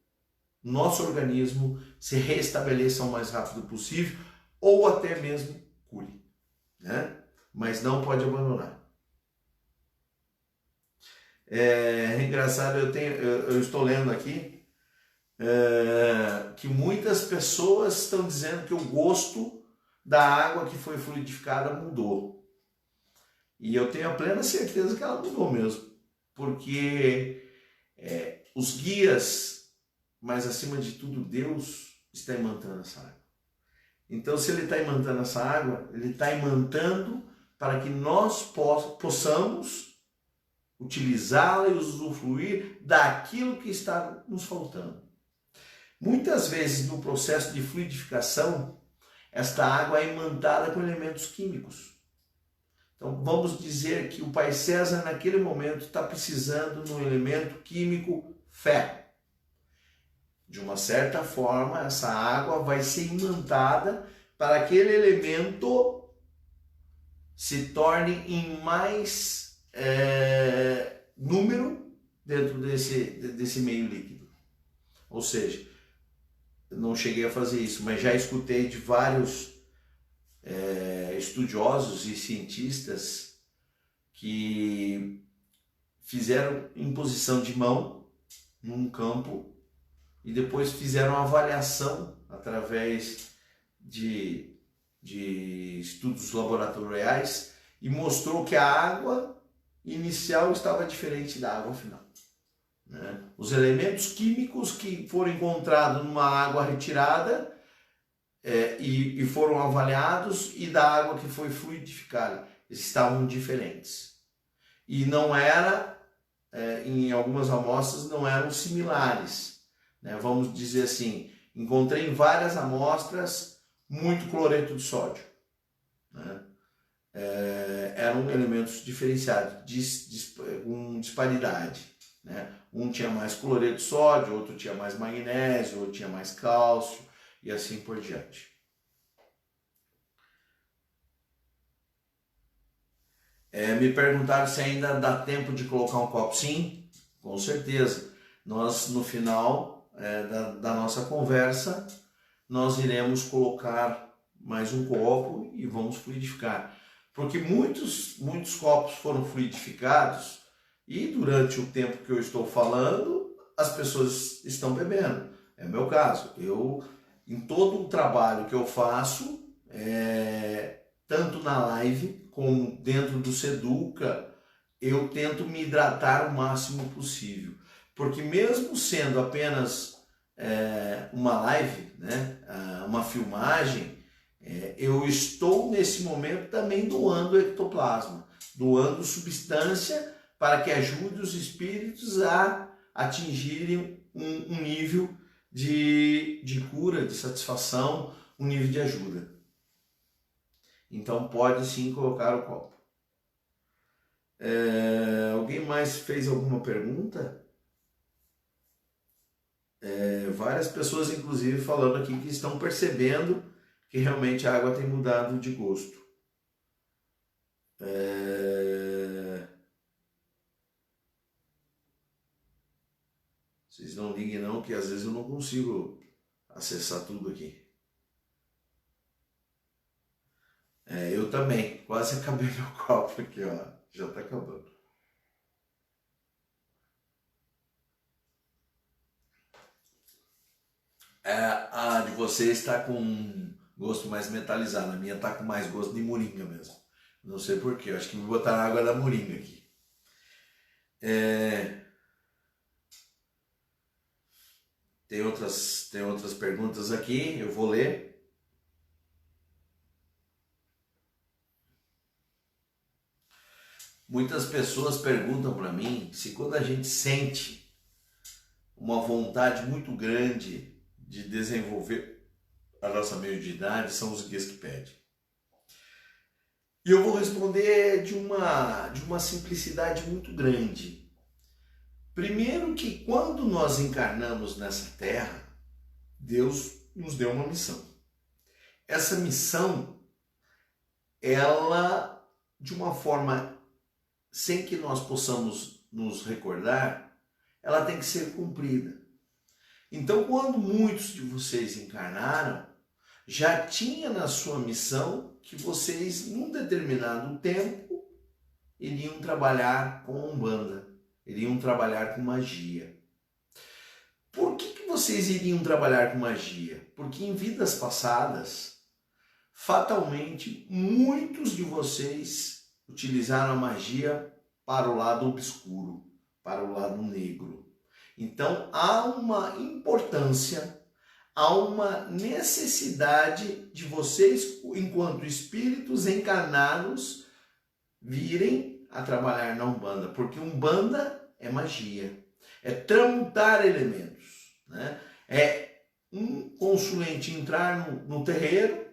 nosso organismo se restabeleça o mais rápido possível ou até mesmo cure, né? Mas não pode abandonar. É engraçado, eu estou lendo aqui que muitas pessoas estão dizendo que o gosto da água que foi fluidificada mudou. E eu tenho a plena certeza que ela mudou mesmo, porque os guias, mas acima de tudo Deus, está imantando essa água. Então, se Ele está imantando essa água, Ele está imantando para que nós possamos utilizá-la e usufruir daquilo que está nos faltando. Muitas vezes, no processo de fluidificação, esta água é imantada com elementos químicos. Então, vamos dizer que o Pai César, naquele momento, está precisando de um elemento químico ferro. De uma certa forma, essa água vai ser imantada para que aquele elemento se torne em mais número dentro desse meio líquido. Ou seja, não cheguei a fazer isso, mas já escutei de vários estudiosos e cientistas que fizeram imposição de mão num campo e depois fizeram avaliação através de estudos laboratoriais e mostrou que a água inicial estava diferente da água final. Né? Os elementos químicos que foram encontrados numa água retirada e foram avaliados e da água que foi fluidificada, eles estavam diferentes. E não era, em algumas amostras, não eram similares. Né? Vamos dizer assim, encontrei em várias amostras muito cloreto de sódio. Né? Eram elementos diferenciados, com disparidade. Né? Um tinha mais cloreto de sódio, outro tinha mais magnésio, outro tinha mais cálcio e assim por diante. Me perguntaram se ainda dá tempo de colocar um copo. Sim, com certeza. Nós, no final da nossa conversa, nós iremos colocar mais um copo e vamos fluidificar. Porque muitos copos foram fluidificados e durante o tempo que eu estou falando, as pessoas estão bebendo. É o meu caso. Eu, em todo o trabalho que eu faço, tanto na live como dentro do Seduca, eu tento me hidratar o máximo possível. Porque mesmo sendo apenas uma live, né, uma filmagem, eu estou nesse momento também doando ectoplasma, doando substância para que ajude os espíritos a atingirem um nível de cura, de satisfação, um nível de ajuda. Então pode sim colocar o copo. Alguém mais fez alguma pergunta? Várias pessoas, inclusive, falando aqui que estão percebendo que realmente a água tem mudado de gosto. Vocês não liguem não, que às vezes eu não consigo acessar tudo aqui. Eu também, quase acabei meu copo aqui, ó. Já tá acabando. A de vocês está com gosto mais metalizado, a minha está com mais gosto de moringa mesmo. Não sei porquê, acho que vou botar a água da moringa aqui. Tem outras perguntas aqui, eu vou ler. Muitas pessoas perguntam para mim se quando a gente sente uma vontade muito grande de desenvolver a nossa mediunidade, são os guias que pedem. E eu vou responder de uma simplicidade muito grande. Primeiro que quando nós encarnamos nessa terra, Deus nos deu uma missão. Essa missão, ela, de uma forma sem que nós possamos nos recordar, ela tem que ser cumprida. Então, quando muitos de vocês encarnaram, já tinha na sua missão que vocês, num determinado tempo, iriam trabalhar com Umbanda, iriam trabalhar com magia. Por que vocês iriam trabalhar com magia? Porque em vidas passadas, fatalmente, muitos de vocês utilizaram a magia para o lado obscuro, para o lado negro. Então, há uma importância, há uma necessidade de vocês, enquanto espíritos encarnados, virem a trabalhar na Umbanda, porque Umbanda é magia, é transmutar elementos, né? É um consulente entrar no terreiro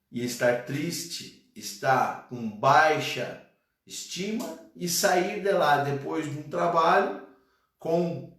e estar triste, estar com baixa estima e sair de lá depois de um trabalho com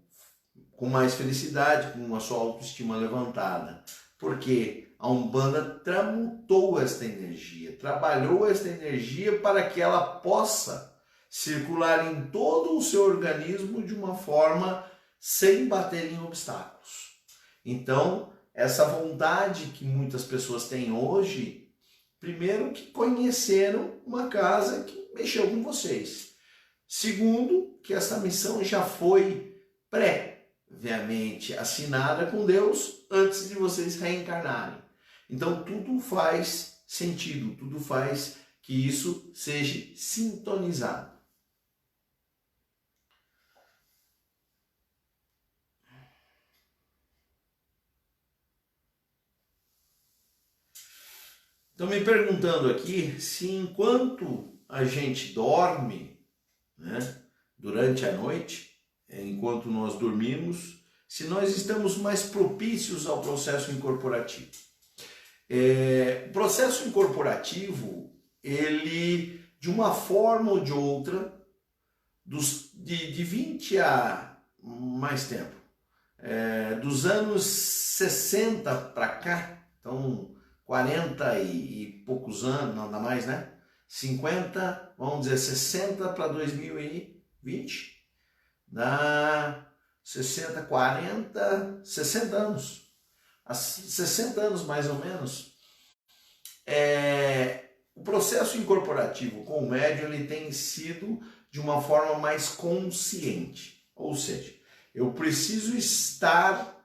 mais felicidade, com a sua autoestima levantada. Porque a Umbanda transmutou esta energia, trabalhou esta energia para que ela possa circular em todo o seu organismo de uma forma sem bater em obstáculos. Então, essa vontade que muitas pessoas têm hoje Primeiro, que conheceram uma casa que mexeu com vocês. Segundo, que essa missão já foi previamente assinada com Deus antes de vocês reencarnarem. Então tudo faz sentido, tudo faz que isso seja sintonizado. Estão me perguntando aqui se enquanto a gente dorme, né, durante a noite, enquanto nós dormimos, se nós estamos mais propícios ao processo incorporativo. O processo incorporativo, ele, de uma forma ou de outra, de 20 a mais tempo, dos anos 60 para cá, então 40 e poucos anos, não dá mais, né? 50, vamos dizer 60 para 2020, dá 60, 40, 60 anos. Há 60 anos mais ou menos, o processo incorporativo com o médium ele tem sido de uma forma mais consciente. Ou seja, eu preciso estar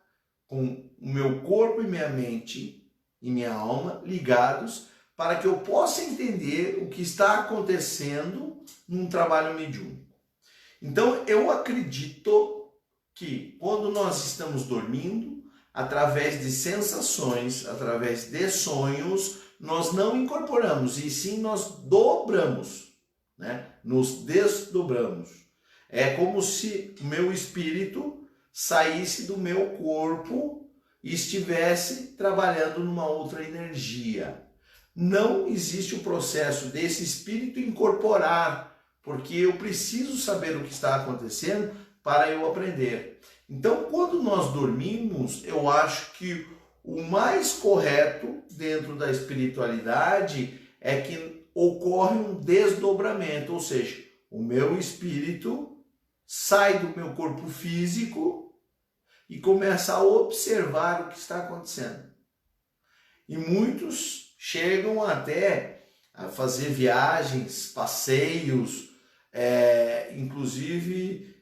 com o meu corpo e minha mente e minha alma ligados para que eu possa entender o que está acontecendo num trabalho mediúnico. Então, eu acredito que quando nós estamos dormindo, através de sensações, através de sonhos, nós não incorporamos, e sim nós dobramos, né? Nos desdobramos. É como se o meu espírito saísse do meu corpo e estivesse trabalhando numa outra energia. Não existe o processo desse espírito incorporar, porque eu preciso saber o que está acontecendo para eu aprender. Então, quando nós dormimos, eu acho que o mais correto dentro da espiritualidade é que ocorre um desdobramento, ou seja, o meu espírito sai do meu corpo físico e começa a observar o que está acontecendo. E muitos chegam até a fazer viagens, passeios, inclusive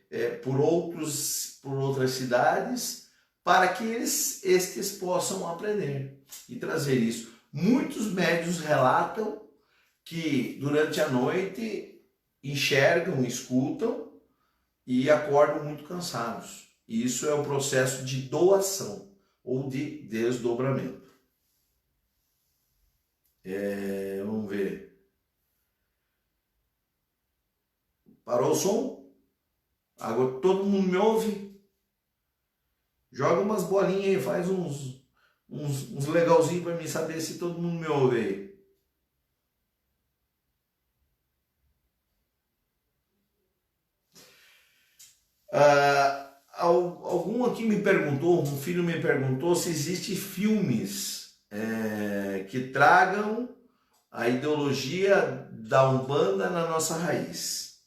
por outras cidades, para que estes possam aprender e trazer isso. Muitos médiuns relatam que durante a noite enxergam, escutam e acordam muito cansados. Isso é o processo de doação ou de desdobramento. Vamos ver. Parou o som? Agora todo mundo me ouve? Joga umas bolinhas aí, faz uns legalzinhos para mim saber se todo mundo me ouve aí. Algum aqui me perguntou, um filho me perguntou se existem filmes que tragam a ideologia da Umbanda na nossa raiz.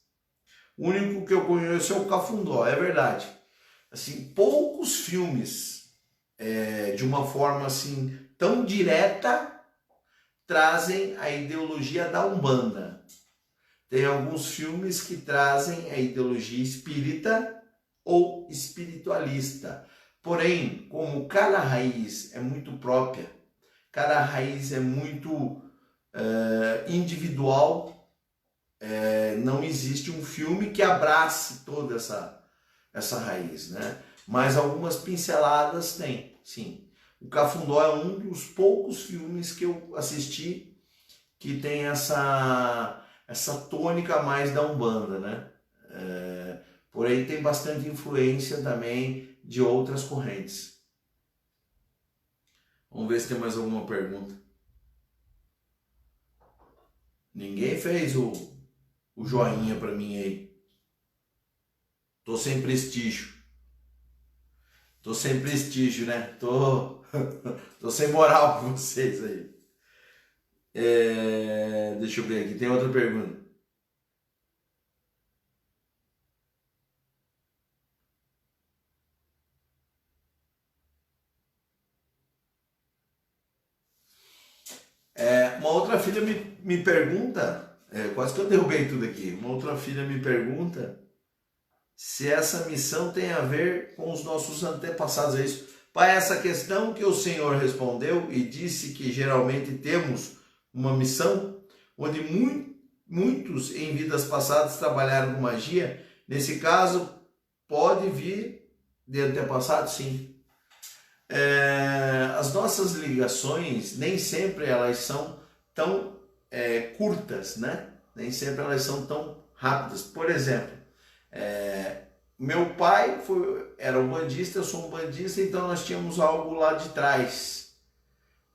O único que eu conheço é o Cafundó, é verdade. Assim, poucos filmes de uma forma assim tão direta trazem a ideologia da Umbanda. Tem alguns filmes que trazem a ideologia espírita ou espiritualista. Porém, como cada raiz é muito própria, cada raiz é muito individual, não existe um filme que abrace toda essa raiz, né? Mas algumas pinceladas tem, sim. O Cafundó é um dos poucos filmes que eu assisti que tem essa tônica mais da Umbanda, né? Porém tem bastante influência também de outras correntes. Vamos ver se tem mais alguma pergunta. Ninguém fez o joinha para mim aí. Tô sem prestígio. Tô sem prestígio, né? Tô sem moral com vocês aí. Deixa eu ver aqui, tem outra pergunta. Uma outra filha me pergunta, quase que eu derrubei tudo aqui, uma outra filha me pergunta se essa missão tem a ver com os nossos antepassados, é isso? Pai, essa questão que o Senhor respondeu e disse que geralmente temos uma missão, onde muitos em vidas passadas trabalharam com magia, nesse caso pode vir de antepassados, sim. As nossas ligações nem sempre elas são tão curtas, né? Nem sempre elas são tão rápidas. Por exemplo, meu pai era um bandista, eu sou um bandista, então nós tínhamos algo lá de trás.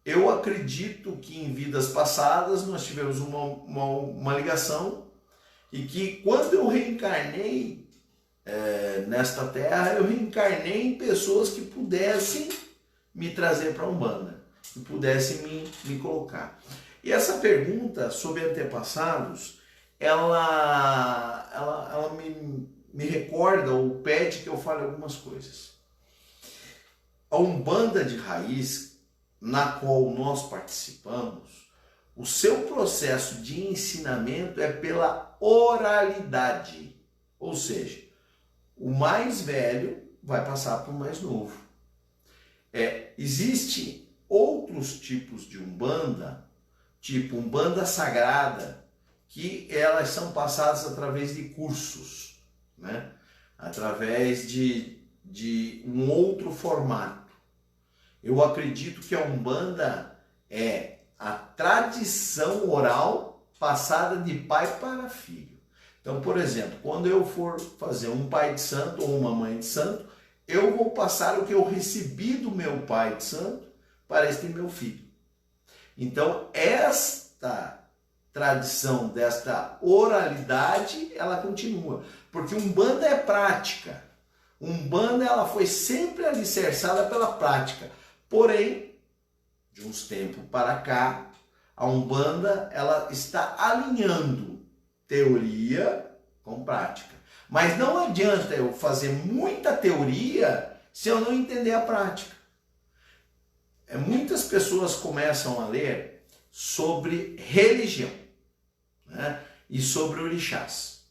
Eu acredito que em vidas passadas nós tivemos uma ligação e que quando eu reencarnei nesta terra, eu reencarnei em pessoas que pudessem me trazer para a Umbanda, que pudessem me colocar. E essa pergunta sobre antepassados, ela me recorda ou pede que eu fale algumas coisas. A Umbanda de raiz, na qual nós participamos, o seu processo de ensinamento é pela oralidade, ou seja, o mais velho vai passar para o mais novo. Existem outros tipos de Umbanda, tipo Umbanda Sagrada, que elas são passadas através de cursos, né? Através de um outro formato. Eu acredito que a Umbanda é a tradição oral passada de pai para filho. Então, por exemplo, quando eu for fazer um pai de santo ou uma mãe de santo, eu vou passar o que eu recebi do meu pai de santo para este meu filho. Então, esta tradição, desta oralidade, ela continua. Porque Umbanda é prática. Umbanda, ela foi sempre alicerçada pela prática. Porém, de uns tempos para cá, a Umbanda, ela está alinhando teoria com prática. Mas não adianta eu fazer muita teoria se eu não entender a prática. Muitas pessoas começam a ler sobre religião, né? E sobre orixás.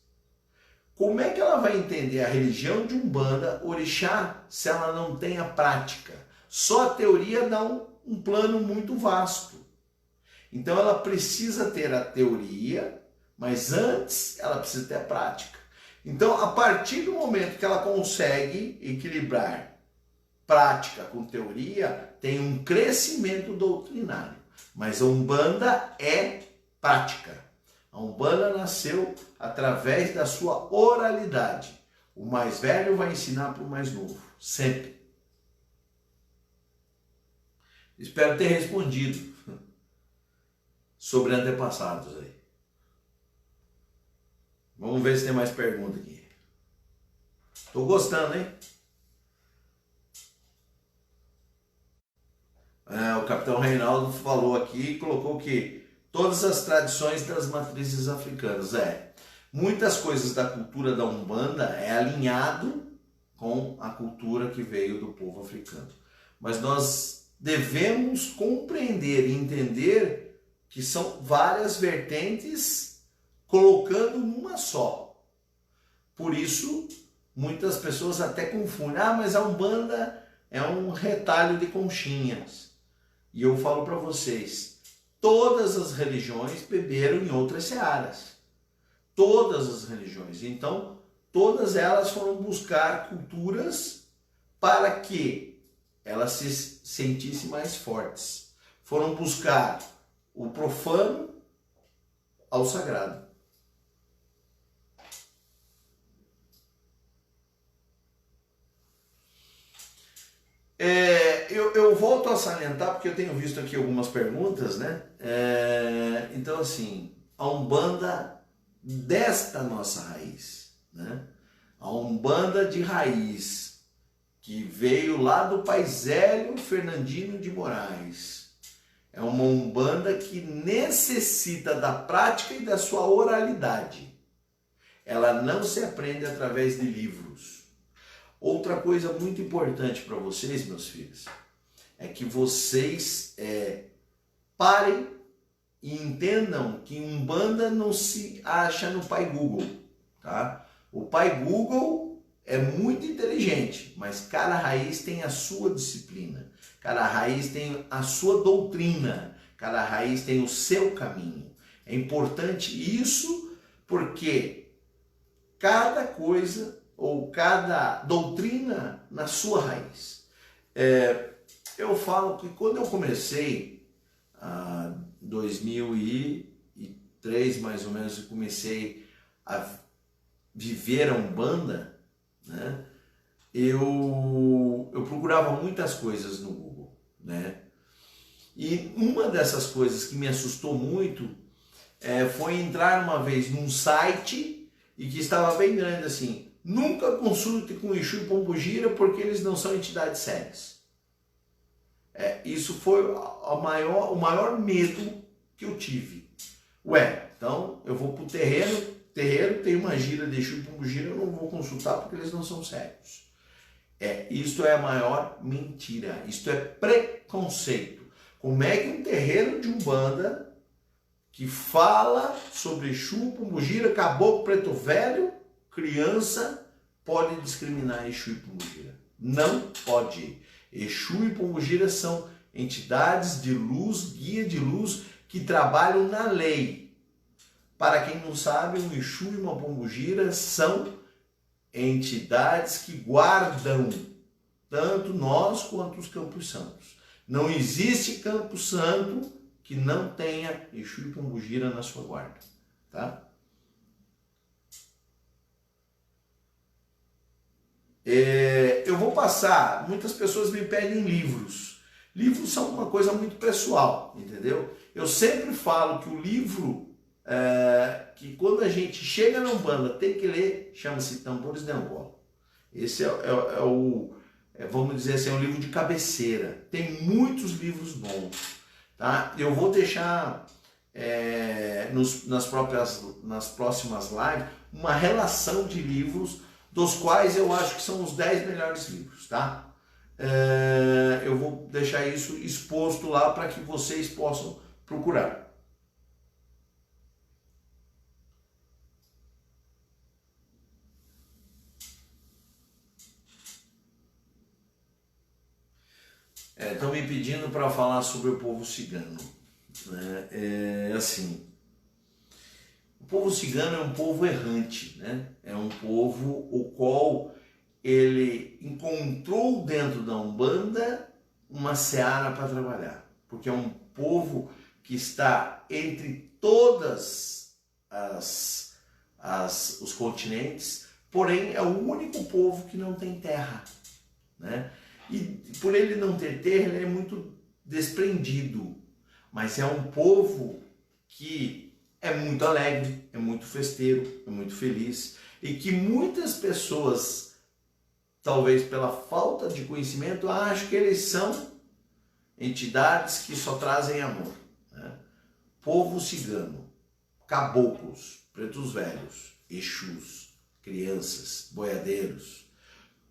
Como é que ela vai entender a religião de Umbanda, orixá, se ela não tem a prática? Só a teoria dá um plano muito vasto. Então ela precisa ter a teoria, mas antes ela precisa ter a prática. Então, a partir do momento que ela consegue equilibrar prática com teoria, tem um crescimento doutrinário. Mas a Umbanda é prática. A Umbanda nasceu através da sua oralidade. O mais velho vai ensinar para o mais novo, sempre. Espero ter respondido sobre antepassados aí. Vamos ver se tem mais pergunta aqui. Tô gostando, hein? O capitão Reinaldo falou aqui e colocou que todas as tradições das matrizes africanas. Muitas coisas da cultura da Umbanda é alinhado com a cultura que veio do povo africano. Mas nós devemos compreender e entender que são várias vertentes colocando numa só. Por isso, muitas pessoas até confundem. Mas a Umbanda é um retalho de conchinhas. E eu falo para vocês, todas as religiões beberam em outras searas. Todas as religiões. Então, todas elas foram buscar culturas para que elas se sentissem mais fortes. Foram buscar o profano ao sagrado. Eu volto a salientar, porque eu tenho visto aqui algumas perguntas, né? Então, assim, a Umbanda desta nossa raiz, né? A Umbanda de raiz, que veio lá do Pai Zélio Fernandino de Moraes, é uma Umbanda que necessita da prática e da sua oralidade. Ela não se aprende através de livros. Outra coisa muito importante para vocês, meus filhos, é que vocês parem e entendam que Umbanda não se acha no pai Google, tá? O pai Google é muito inteligente, mas cada raiz tem a sua disciplina, cada raiz tem a sua doutrina, cada raiz tem o seu caminho. É importante isso porque cada coisa ou cada doutrina na sua raiz. Eu falo que quando eu comecei, em 2003 mais ou menos, eu comecei a viver a Umbanda, né? Eu procurava muitas coisas no Google, né? E uma dessas coisas que me assustou muito foi entrar uma vez num site e que estava bem grande assim: nunca consulte com Exu e Pombogira porque eles não são entidades sérias. Isso foi o maior medo que eu tive. Então eu vou para o terreiro tem uma gira de Exu e Pombogira, eu não vou consultar porque eles não são sérios. Isto é a maior mentira, isto é preconceito. Como é que um terreiro de Umbanda que fala sobre Exu, Pombogira, caboclo, preto velho, criança, pode discriminar Exu e Pombogira? Não pode. Exu e Pombogira são entidades de luz, guia de luz, que trabalham na lei. Para quem não sabe, um Exu e uma Pombogira são entidades que guardam tanto nós quanto os Campos Santos. Não existe Campo Santo que não tenha Exu e Pombogira na sua guarda, tá? Eu vou passar, muitas pessoas me pedem livros. Livros são uma coisa muito pessoal, entendeu? Eu sempre falo que o livro, que quando a gente chega na Umbanda tem que ler, chama-se Tambores de Angola. Esse vamos dizer assim, é um livro de cabeceira. Tem muitos livros bons, tá? Eu vou deixar nas próximas lives uma relação de livros dos quais eu acho que são os 10 melhores livros, tá? Eu vou deixar isso exposto lá para que vocês possam procurar. Estão me pedindo para falar sobre o povo cigano. Assim, o povo cigano é um povo errante, né? É um povo o qual ele encontrou dentro da Umbanda uma seara para trabalhar, porque é um povo que está entre todas os continentes, porém é o único povo que não tem terra, né? E por ele não ter terra, ele é muito desprendido, mas é um povo que é muito alegre, é muito festeiro, é muito feliz, e que muitas pessoas, talvez pela falta de conhecimento, acham que eles são entidades que só trazem amor, né? Povo cigano, caboclos, pretos velhos, exus, crianças, boiadeiros,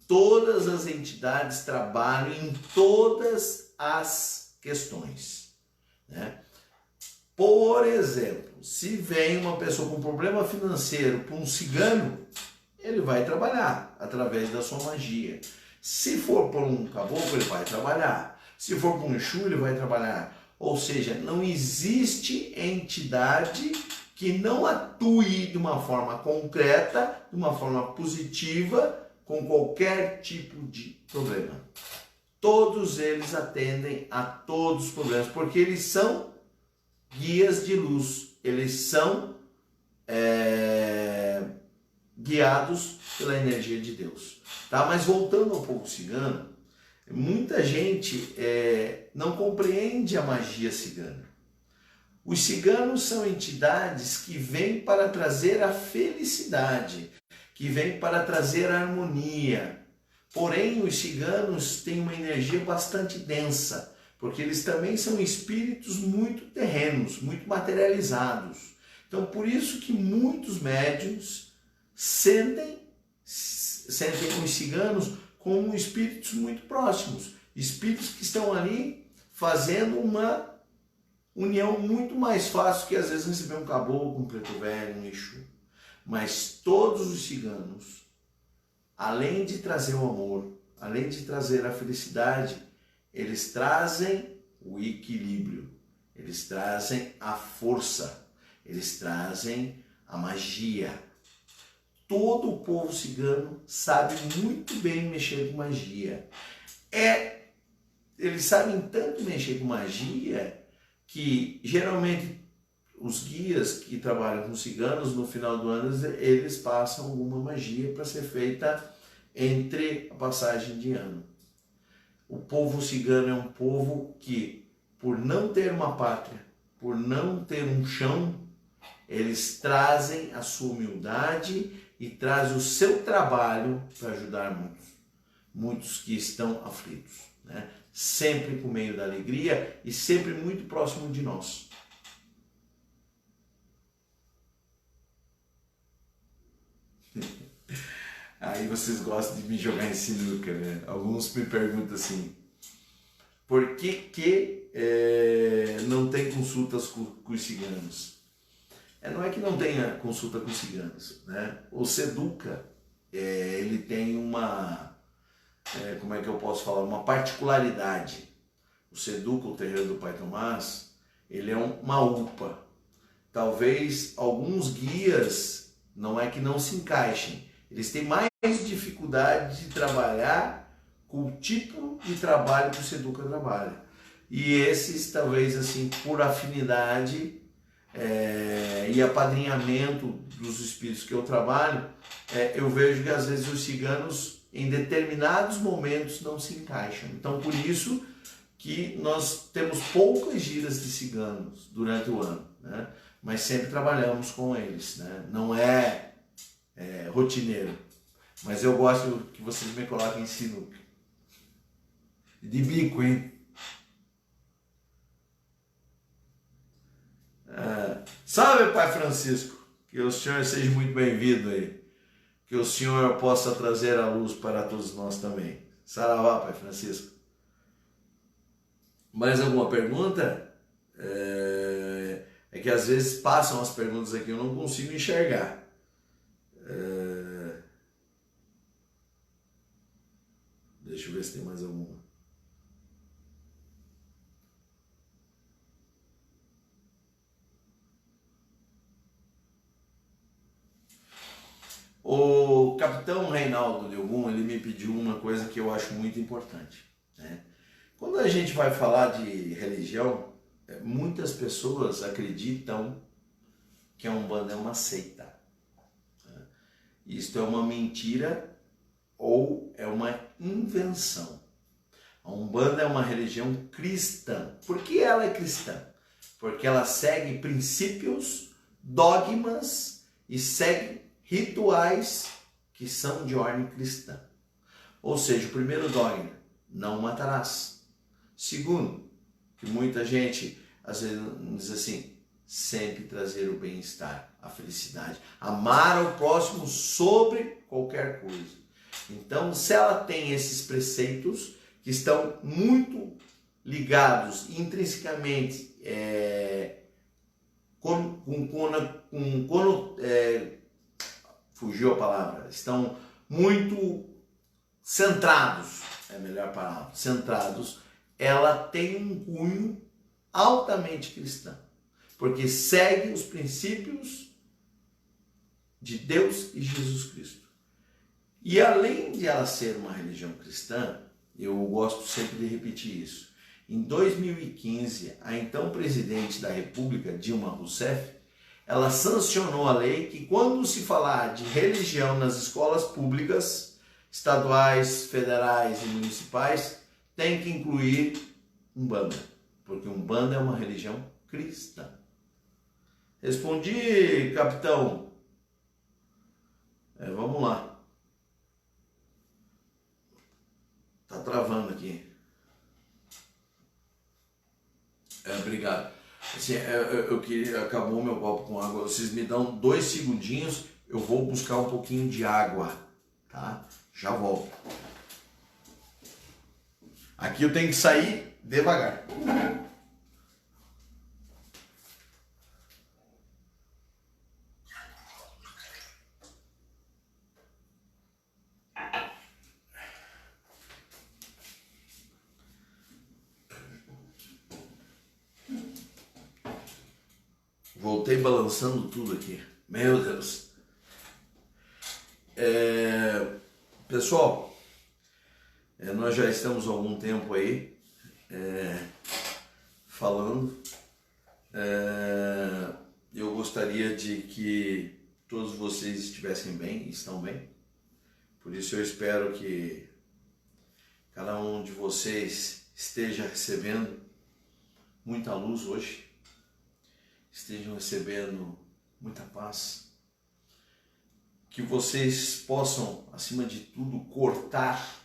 todas as entidades trabalham em todas as questões, né? Por exemplo, se vem uma pessoa com problema financeiro para um cigano, ele vai trabalhar através da sua magia. Se for por um caboclo, ele vai trabalhar. Se for por um Exu, ele vai trabalhar. Ou seja, não existe entidade que não atue de uma forma concreta, de uma forma positiva, com qualquer tipo de problema. Todos eles atendem a todos os problemas, porque eles são guias de luz, eles são guiados pela energia de Deus, tá? Mas voltando ao povo cigano, muita gente não compreende a magia cigana. Os ciganos são entidades que vêm para trazer a felicidade, que vêm para trazer a harmonia. Porém, os ciganos têm uma energia bastante densa, porque eles também são espíritos muito terrenos, muito materializados. Então, por isso que muitos médiuns sentem os ciganos como espíritos muito próximos, espíritos que estão ali fazendo união muito mais fácil que às vezes receber um caboclo, um preto velho, um exu. Mas todos os ciganos, além de trazer o amor, além de trazer a felicidade, eles trazem o equilíbrio, eles trazem a força, eles trazem a magia. Todo o povo cigano sabe muito bem mexer com magia. Eles sabem tanto mexer com magia que geralmente os guias que trabalham com ciganos no final do ano eles passam alguma magia para ser feita entre a passagem de ano. O povo cigano é um povo que, por não ter uma pátria, por não ter um chão, eles trazem a sua humildade e trazem o seu trabalho para ajudar muitos que estão aflitos, né? Sempre por meio da alegria e sempre muito próximo de nós. Aí vocês gostam de me jogar em sinuca, né? Alguns me perguntam assim, por que não tem consultas com os ciganos? Não é que não tenha consulta com os ciganos, né? O Seduca, ele tem uma, como é que eu posso falar, uma particularidade. O Seduca, o terreiro do Pai Tomás, ele é uma UPA. Talvez alguns guias, não é que não se encaixem, eles têm mais dificuldade de trabalhar com o tipo de trabalho que o Seduca trabalha. E esses, talvez assim, por afinidade e apadrinhamento dos espíritos que eu trabalho, eu vejo que às vezes os ciganos, em determinados momentos, não se encaixam. Então, por isso que nós temos poucas giras de ciganos durante o ano, né? Mas sempre trabalhamos com eles, né? Não é rotineiro, mas eu gosto que vocês me coloquem em sinuca. De bico, hein? Salve, Pai Francisco, que o senhor seja muito bem-vindo aí, que o senhor possa trazer a luz para todos nós também. Saravá, Pai Francisco. Mais alguma pergunta? É que às vezes passam as perguntas aqui, eu não consigo enxergar. Deixa eu ver se tem mais alguma. O capitão Reinaldo de Ogum, ele me pediu uma coisa que eu acho muito importante, né? Quando a gente vai falar de religião, muitas pessoas acreditam que a Umbanda é uma seita. Isto é uma mentira ou é uma invenção. A Umbanda é uma religião cristã. Por que ela é cristã? Porque ela segue princípios, dogmas e segue rituais que são de ordem cristã. Ou seja, o primeiro dogma, não matarás. Segundo, que muita gente às vezes diz assim, sempre trazer o bem-estar, a felicidade, amar ao próximo sobre qualquer coisa. Então, se ela tem esses preceitos que estão muito ligados intrinsecamente fugiu a palavra, estão muito centrados, é a melhor palavra, centrados, ela tem um cunho altamente cristão, porque segue os princípios de Deus e Jesus Cristo. E além de ela ser uma religião cristã, eu gosto sempre de repetir isso. Em 2015, a então presidente da República, Dilma Rousseff, ela sancionou a lei que quando se falar de religião nas escolas públicas, estaduais, federais e municipais, tem que incluir Umbanda, porque Umbanda é uma religião cristã. Respondi, capitão. Vamos lá. Tá travando aqui. Obrigado. Assim, eu queria, acabou meu copo com água. Vocês me dão 2 segundinhos, eu vou buscar um pouquinho de água, tá? Já volto. Aqui eu tenho que sair devagar. Voltei balançando tudo aqui. Meu Deus. Pessoal, nós já estamos há algum tempo aí falando. Eu gostaria de que todos vocês estivessem bem, estão bem. Por isso eu espero que cada um de vocês esteja recebendo muita luz hoje, estejam recebendo muita paz, que vocês possam, acima de tudo, cortar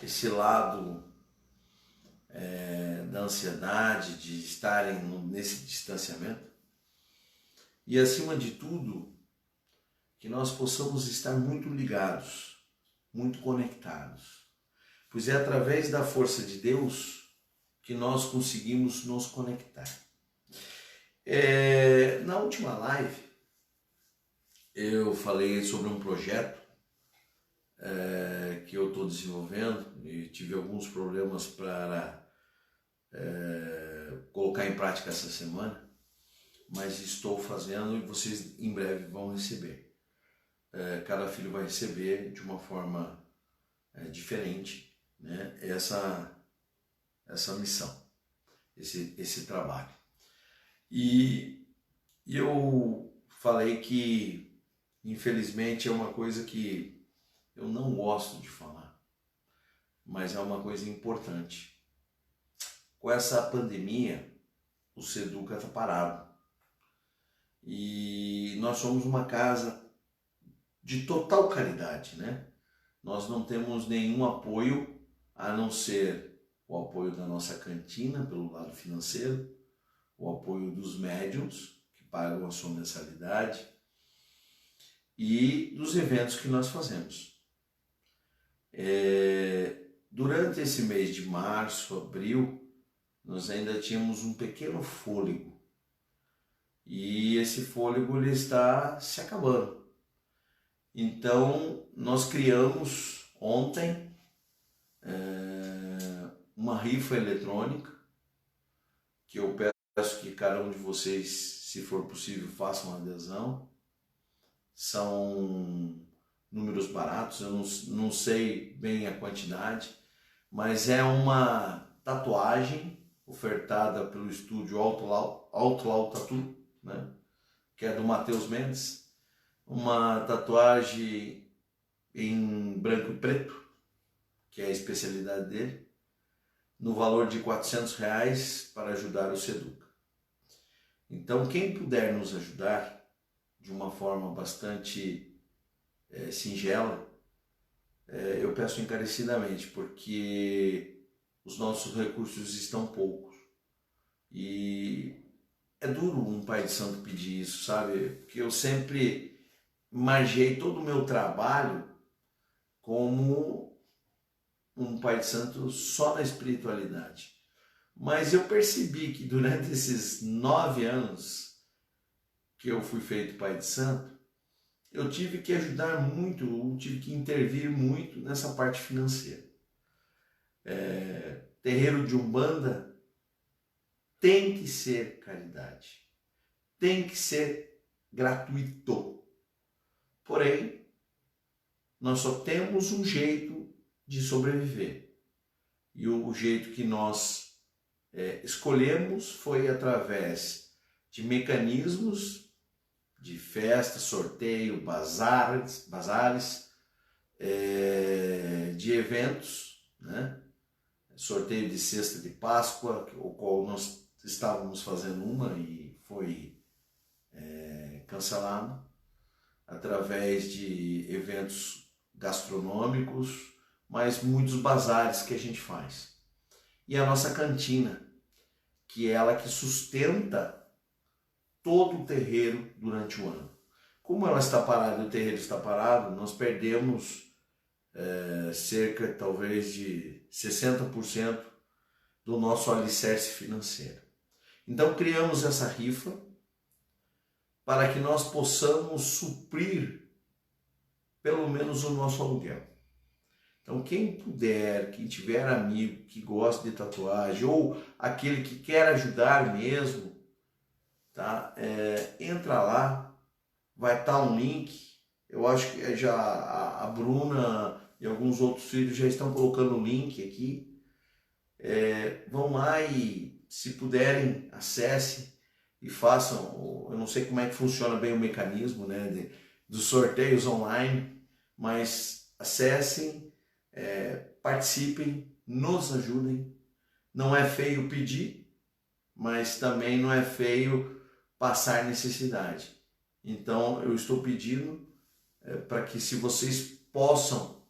esse lado da ansiedade, de estarem nesse distanciamento, e acima de tudo, que nós possamos estar muito ligados, muito conectados, pois é através da força de Deus que nós conseguimos nos conectar. Na última live, eu falei sobre um projeto que eu estou desenvolvendo e tive alguns problemas para colocar em prática essa semana, mas estou fazendo e vocês em breve vão receber. Cada filho vai receber de uma forma diferente, né, essa missão, esse trabalho. E eu falei que, infelizmente, é uma coisa que eu não gosto de falar, mas é uma coisa importante. Com essa pandemia, o Seduca está parado. E nós somos uma casa de total caridade, né? Nós não temos nenhum apoio, a não ser o apoio da nossa cantina, pelo lado financeiro, o apoio dos médiuns, que pagam a sua mensalidade, e dos eventos que nós fazemos. Durante esse mês de março, abril, nós ainda tínhamos um pequeno fôlego, e esse fôlego ele está se acabando. Então, nós criamos ontem uma rifa eletrônica, que eu peço que cada um de vocês, se for possível, façam uma adesão. São números baratos, eu não sei bem a quantidade, mas é uma tatuagem ofertada pelo estúdio Outlaw Tattoo, né? Que é do Matheus Mendes. Uma tatuagem em branco e preto, que é a especialidade dele, no valor de R$400 para ajudar o Seduca. Então, quem puder nos ajudar de uma forma bastante singela, eu peço encarecidamente, porque os nossos recursos estão poucos. E é duro um pai de santo pedir isso, sabe? Porque eu sempre margei todo o meu trabalho como um pai de santo só na espiritualidade. Mas eu percebi que durante esses 9 anos que eu fui feito pai de santo, eu tive que ajudar muito, eu tive que intervir muito nessa parte financeira. Terreiro de Umbanda tem que ser caridade, tem que ser gratuito. Porém, nós só temos um jeito de sobreviver. E o jeito que nós escolhemos foi através de mecanismos de festa, sorteio, bazares, de eventos, né? Sorteio de cesta de Páscoa, o qual nós estávamos fazendo uma e foi cancelado, através de eventos gastronômicos, mas muitos bazares que a gente faz. E a nossa cantina, que é ela que sustenta todo o terreiro durante o ano. Como ela está parada e o terreiro está parado, nós perdemos cerca, talvez, de 60% do nosso alicerce financeiro. Então, criamos essa rifa para que nós possamos suprir pelo menos o nosso aluguel. Então, quem puder, quem tiver amigo que gosta de tatuagem ou aquele que quer ajudar mesmo, tá? Entra lá, vai estar um link. Eu acho que já a Bruna e alguns outros filhos já estão colocando o link aqui. Vão lá e, se puderem, acessem e façam. Eu não sei como é que funciona bem o mecanismo, né, dos sorteios online, mas acessem, participem, nos ajudem. Não é feio pedir, mas também não é feio passar necessidade. Então eu estou pedindo para que, se vocês possam,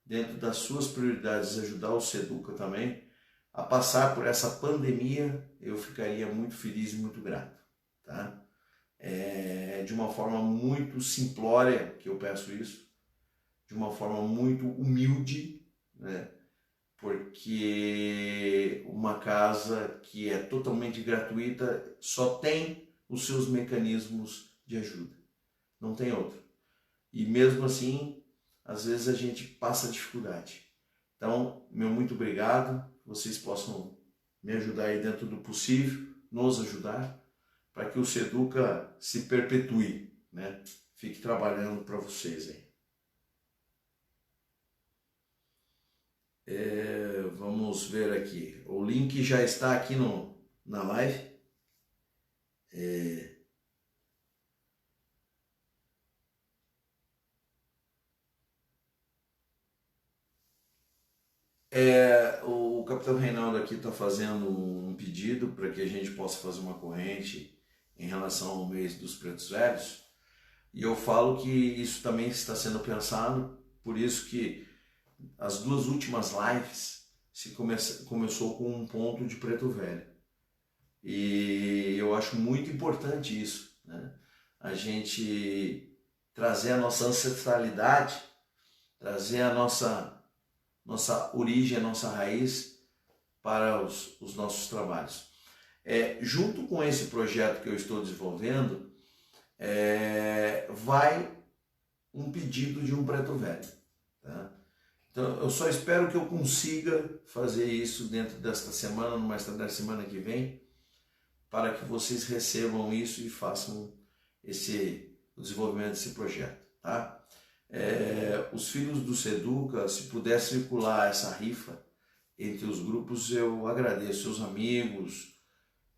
dentro das suas prioridades, ajudar o Seduca também a passar por essa pandemia, eu ficaria muito feliz e muito grato, tá? De uma forma muito simplória que eu peço isso, de uma forma muito humilde, né? Porque uma casa que é totalmente gratuita só tem os seus mecanismos de ajuda, não tem outro. E mesmo assim, às vezes a gente passa dificuldade. Então, meu muito obrigado, que vocês possam me ajudar aí dentro do possível, nos ajudar, para que o Seduca se perpetue, né? Fique trabalhando para vocês aí. Vamos ver aqui. O link já está aqui na live. O Capitão Reinaldo aqui está fazendo um pedido para que a gente possa fazer uma corrente em relação ao mês dos pretos velhos. E eu falo que isso também está sendo pensado, por isso que as duas últimas lives começou com um ponto de preto velho. E eu acho muito importante isso, né? A gente trazer a nossa ancestralidade, trazer a nossa origem, a nossa raiz para os nossos trabalhos. Junto com esse projeto que eu estou desenvolvendo, vai um pedido de um preto velho, tá? Então eu só espero que eu consiga fazer isso dentro desta semana, no mais tarde da semana que vem, para que vocês recebam isso e façam o desenvolvimento desse projeto, tá? Os filhos do Seduca, se puder circular essa rifa entre os grupos, eu agradeço. Seus amigos,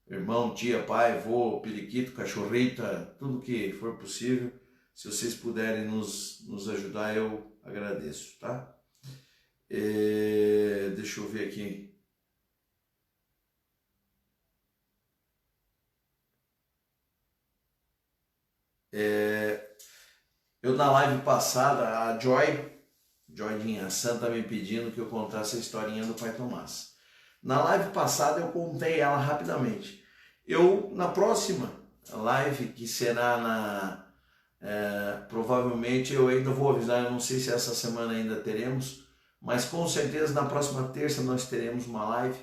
irmão, tia, pai, avô, periquito, cachorrita, tudo que for possível, se vocês puderem nos ajudar, eu agradeço, tá? Deixa eu ver aqui. Eu, na live passada, a Joydinha Santa, me pedindo que eu contasse a historinha do Pai Tomás. Na live passada eu contei ela rapidamente. Na próxima live, que será provavelmente, eu ainda vou avisar, eu não sei se essa semana ainda teremos, mas com certeza na próxima terça nós teremos uma live.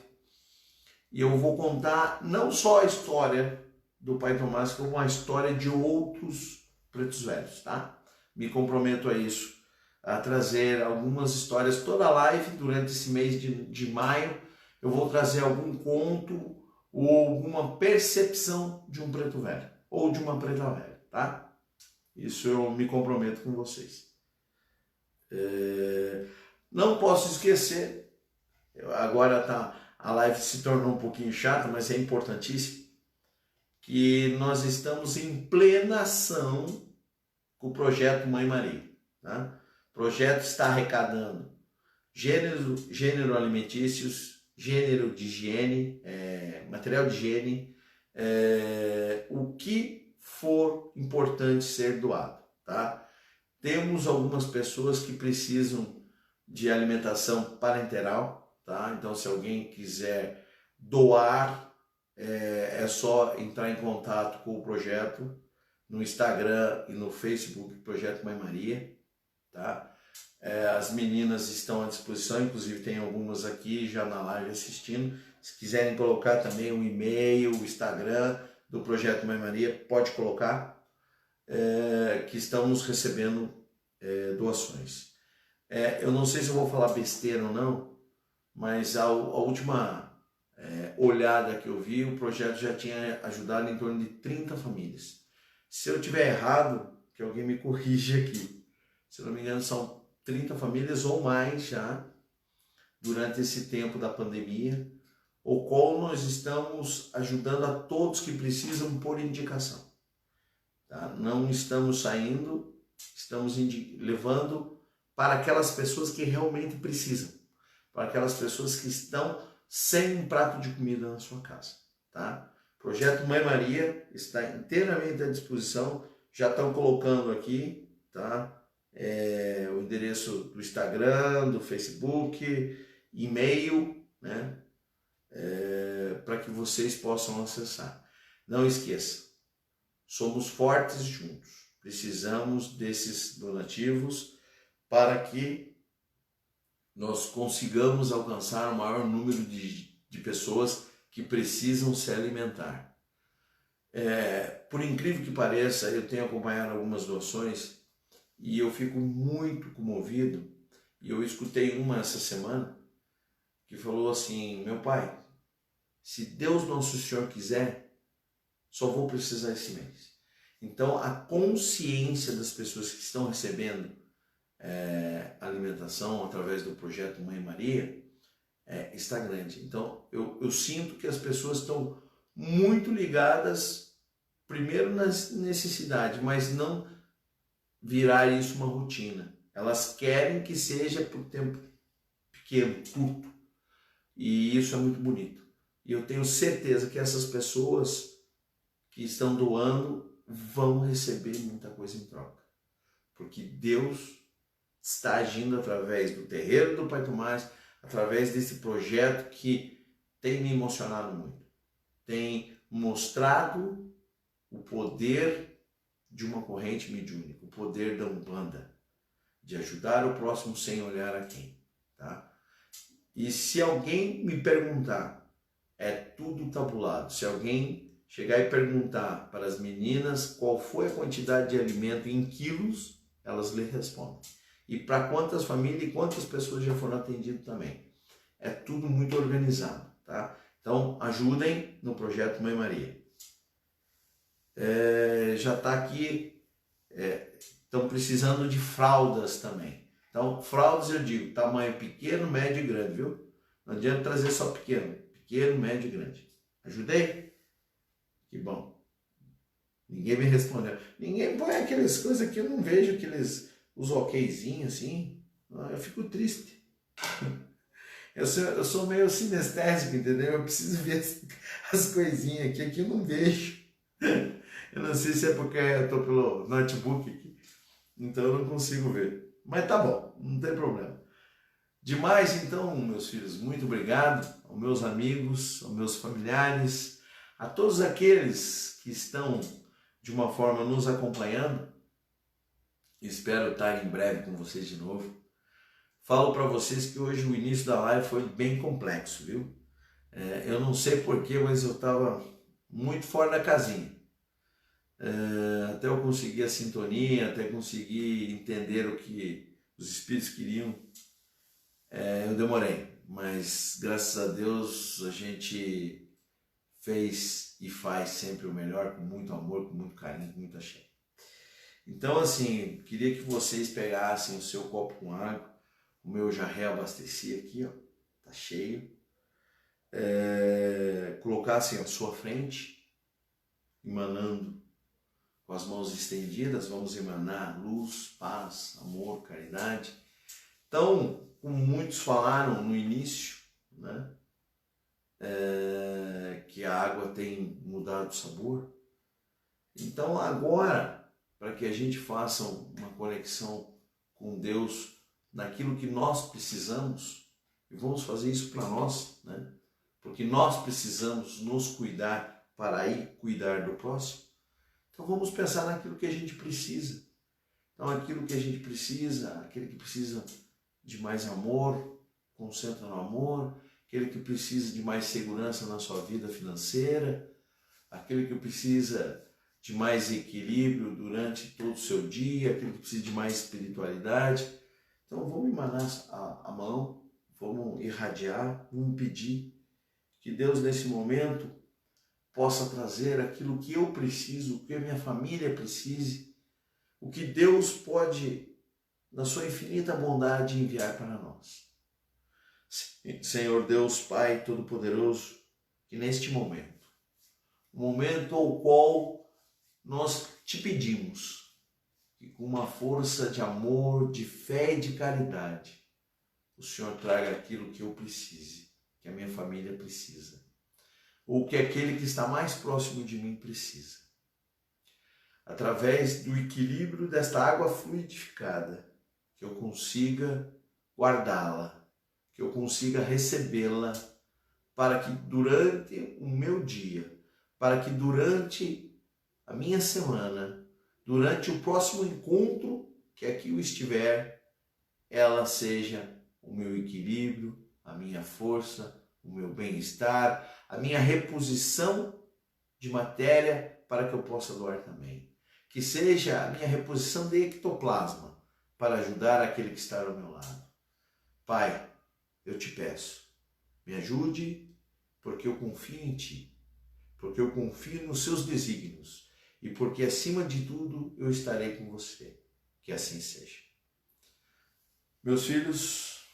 E eu vou contar não só a história do Pai Tomás, como a história de outros pretos velhos, tá? Me comprometo a isso, a trazer algumas histórias. Toda live, durante esse mês de maio, eu vou trazer algum conto ou alguma percepção de um preto velho, ou de uma preta velha, tá? Isso eu me comprometo com vocês. Não posso esquecer, agora a live se tornou um pouquinho chata, mas é importantíssimo, que nós estamos em plena ação com o projeto Mãe Maria, tá? O projeto está arrecadando gênero alimentícios, gênero de higiene, material de higiene, o que for importante ser doado, tá? Temos algumas pessoas que precisam de alimentação parenteral, tá? Então, se alguém quiser doar, é só entrar em contato com o projeto no Instagram e no Facebook, Projeto Mãe Maria, tá? As meninas estão à disposição, inclusive tem algumas aqui já na live assistindo. Se quiserem colocar também o e-mail, o Instagram do Projeto Mãe Maria, pode colocar, que estamos recebendo doações. Eu não sei se eu vou falar besteira ou não, mas a última olhada que eu vi, o projeto já tinha ajudado em torno de 30 famílias. Se eu tiver errado, que alguém me corrija aqui. Se não me engano, são 30 famílias ou mais já, durante esse tempo da pandemia, o qual nós estamos ajudando a todos que precisam por indicação. Tá? Não estamos saindo, estamos levando para aquelas pessoas que realmente precisam, para aquelas pessoas que estão sem um prato de comida na sua casa. Tá? O Projeto Mãe Maria está inteiramente à disposição, já estão colocando aqui, tá? O endereço do Instagram, do Facebook, e-mail, né? Para que vocês possam acessar. Não esqueça, somos fortes juntos, precisamos desses donativos para que nós consigamos alcançar o maior número de pessoas que precisam se alimentar. Por incrível que pareça, eu tenho acompanhado algumas doações e eu fico muito comovido, e eu escutei uma essa semana que falou assim: meu pai, se Deus Nosso Senhor quiser, só vou precisar esse mês. Então a consciência das pessoas que estão recebendo alimentação através do Projeto Mãe Maria está grande. Então eu sinto que as pessoas estão muito ligadas primeiro na necessidade, mas não virar isso uma rotina. Elas querem que seja por tempo pequeno, curto. E isso é muito bonito. E eu tenho certeza que essas pessoas que estão doando vão receber muita coisa em troca. Porque Deus está agindo através do terreiro do Pai Tomás, através desse projeto que tem me emocionado muito. Tem mostrado o poder de uma corrente mediúnica, o poder da Umbanda, de ajudar o próximo sem olhar a quem. Tá? E se alguém me perguntar, é tudo tabulado. Se alguém chegar e perguntar para as meninas qual foi a quantidade de alimento em quilos, elas lhe respondem. E para quantas famílias e quantas pessoas já foram atendidas também. É tudo muito organizado. Tá? Então ajudem no Projeto Mãe Maria. Já está aqui, estão precisando de fraldas também. Então, fraldas eu digo, tamanho pequeno, médio e grande, viu? Não adianta trazer só pequeno, médio e grande. Ajudei? Que bom. Ninguém me respondeu. Ninguém põe aquelas coisas que eu não vejo, os okzinhos assim. Eu fico triste. Eu sou meio sinestésico, entendeu? Eu preciso ver as coisinhas aqui que eu não vejo. Eu não sei se é porque eu estou pelo notebook aqui, então eu não consigo ver. Mas tá bom, não tem problema. Demais, então, meus filhos, muito obrigado aos meus amigos, aos meus familiares, a todos aqueles que estão, de uma forma, nos acompanhando. Espero estar em breve com vocês de novo. Falo para vocês que hoje o início da live foi bem complexo, viu? Eu não sei porquê, mas eu estava muito fora da casinha. Até eu conseguir a sintonia, até conseguir entender o que os espíritos queriam, eu demorei, mas graças a Deus a gente fez e faz sempre o melhor, com muito amor, com muito carinho, com muita axé. Então assim, queria que vocês pegassem o seu copo com água, o meu já reabasteci aqui, ó, tá cheio, colocassem à sua frente, emanando com as mãos estendidas, vamos emanar luz, paz, amor, caridade. Então, como muitos falaram no início, né, que a água tem mudado o sabor. Então, agora, para que a gente faça uma conexão com Deus naquilo que nós precisamos, e vamos fazer isso para nós, né, porque nós precisamos nos cuidar para ir cuidar do próximo. Então vamos pensar naquilo que a gente precisa. Então aquilo que a gente precisa, aquele que precisa de mais amor, concentra no amor, aquele que precisa de mais segurança na sua vida financeira, aquele que precisa de mais equilíbrio durante todo o seu dia, aquele que precisa de mais espiritualidade. Então vamos emanar a mão, vamos irradiar, vamos pedir Que Deus, nesse momento, possa trazer aquilo que eu preciso, o que a minha família precise, o que Deus pode, na sua infinita bondade, enviar para nós. Senhor Deus, Pai Todo-Poderoso, que neste momento, o momento ao qual nós te pedimos, que com uma força de amor, de fé e de caridade, o Senhor traga aquilo que eu precise, que a minha família precisa, ou que aquele que está mais próximo de mim precisa. Através do equilíbrio desta água fluidificada, que eu consiga guardá-la, que eu consiga recebê-la, para que durante o meu dia, para que durante a minha semana, durante o próximo encontro que aqui eu estiver, ela seja o meu equilíbrio, a minha força, o meu bem-estar, a minha reposição de matéria para que eu possa doar também. Que seja a minha reposição de ectoplasma para ajudar aquele que está ao meu lado. Pai, eu te peço, me ajude, porque eu confio em Ti, porque eu confio nos Seus desígnios e porque, acima de tudo, eu estarei com você. Que assim seja. Meus filhos,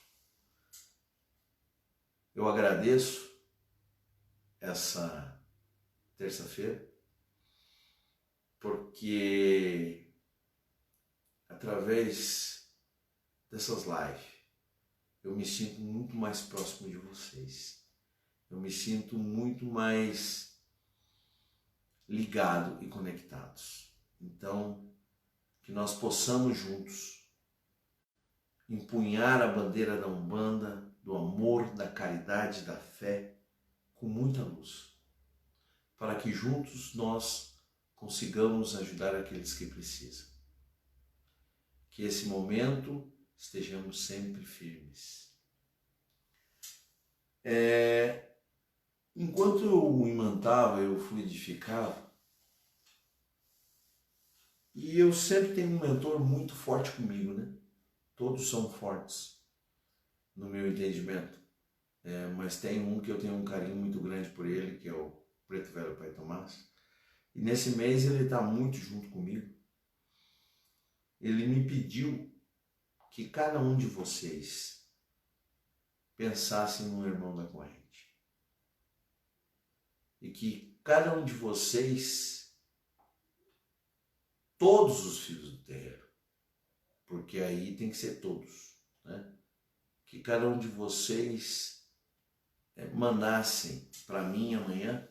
eu agradeço essa terça-feira, porque através dessas lives eu me sinto muito mais próximo de vocês. Eu me sinto muito mais ligado e conectados. Então, que nós possamos juntos empunhar a bandeira da Umbanda, do amor, da caridade, da fé, com muita luz, para que juntos nós consigamos ajudar aqueles que precisam. Que esse momento estejamos sempre firmes. Enquanto eu imantava, eu fluidificava, e eu sempre tenho um mentor muito forte comigo, né? Todos são fortes no meu entendimento, mas tem um que eu tenho um carinho muito grande por ele, que é o Preto Velho Pai Tomás. E nesse mês ele está muito junto comigo. Ele me pediu que cada um de vocês pensasse no irmão da corrente. E que cada um de vocês, todos os filhos do terreiro, porque aí tem que ser todos, né? Que cada um de vocês mandassem para mim amanhã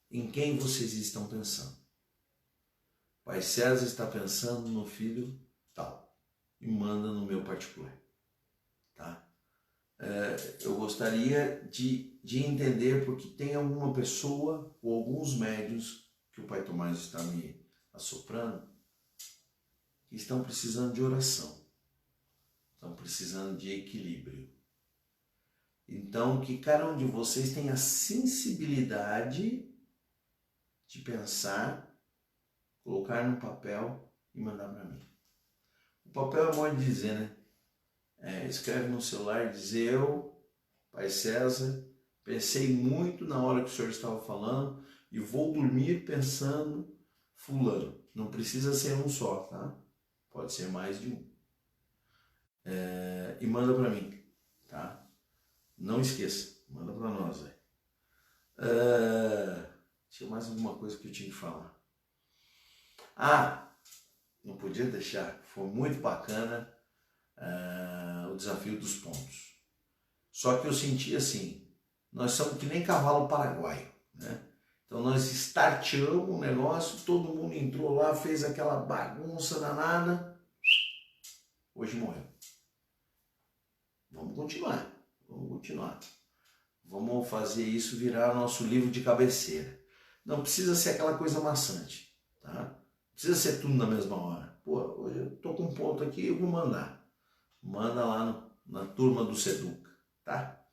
em quem vocês estão pensando. Pai César está pensando no filho tal e manda no meu particular, tá? Eu gostaria de entender, porque tem alguma pessoa ou alguns médiuns que o Pai Tomás está me assoprando, que estão precisando de oração, estão precisando de equilíbrio. Então, que cada um de vocês tenha a sensibilidade de pensar, colocar no papel e mandar para mim. O papel é modo de dizer, né? Escreve no celular e diz: eu, Pai César, pensei muito na hora que o senhor estava falando e vou dormir pensando fulano. Não precisa ser um só, tá? Pode ser mais de um. E manda para mim, tá? Não esqueça, manda para nós, velho. Tinha mais alguma coisa que eu tinha que falar. Não podia deixar. Foi muito bacana o desafio dos pontos. Só que eu senti assim, nós somos que nem cavalo paraguaio, né? Então nós starteamos um negócio, todo mundo entrou lá, fez aquela bagunça danada, hoje morreu. Vamos continuar. Vamos fazer isso virar nosso livro de cabeceira. Não precisa ser aquela coisa maçante, tá? Não precisa ser tudo na mesma hora. Pô, hoje eu tô com um ponto aqui, eu vou mandar. Manda lá na turma do Seduca, tá?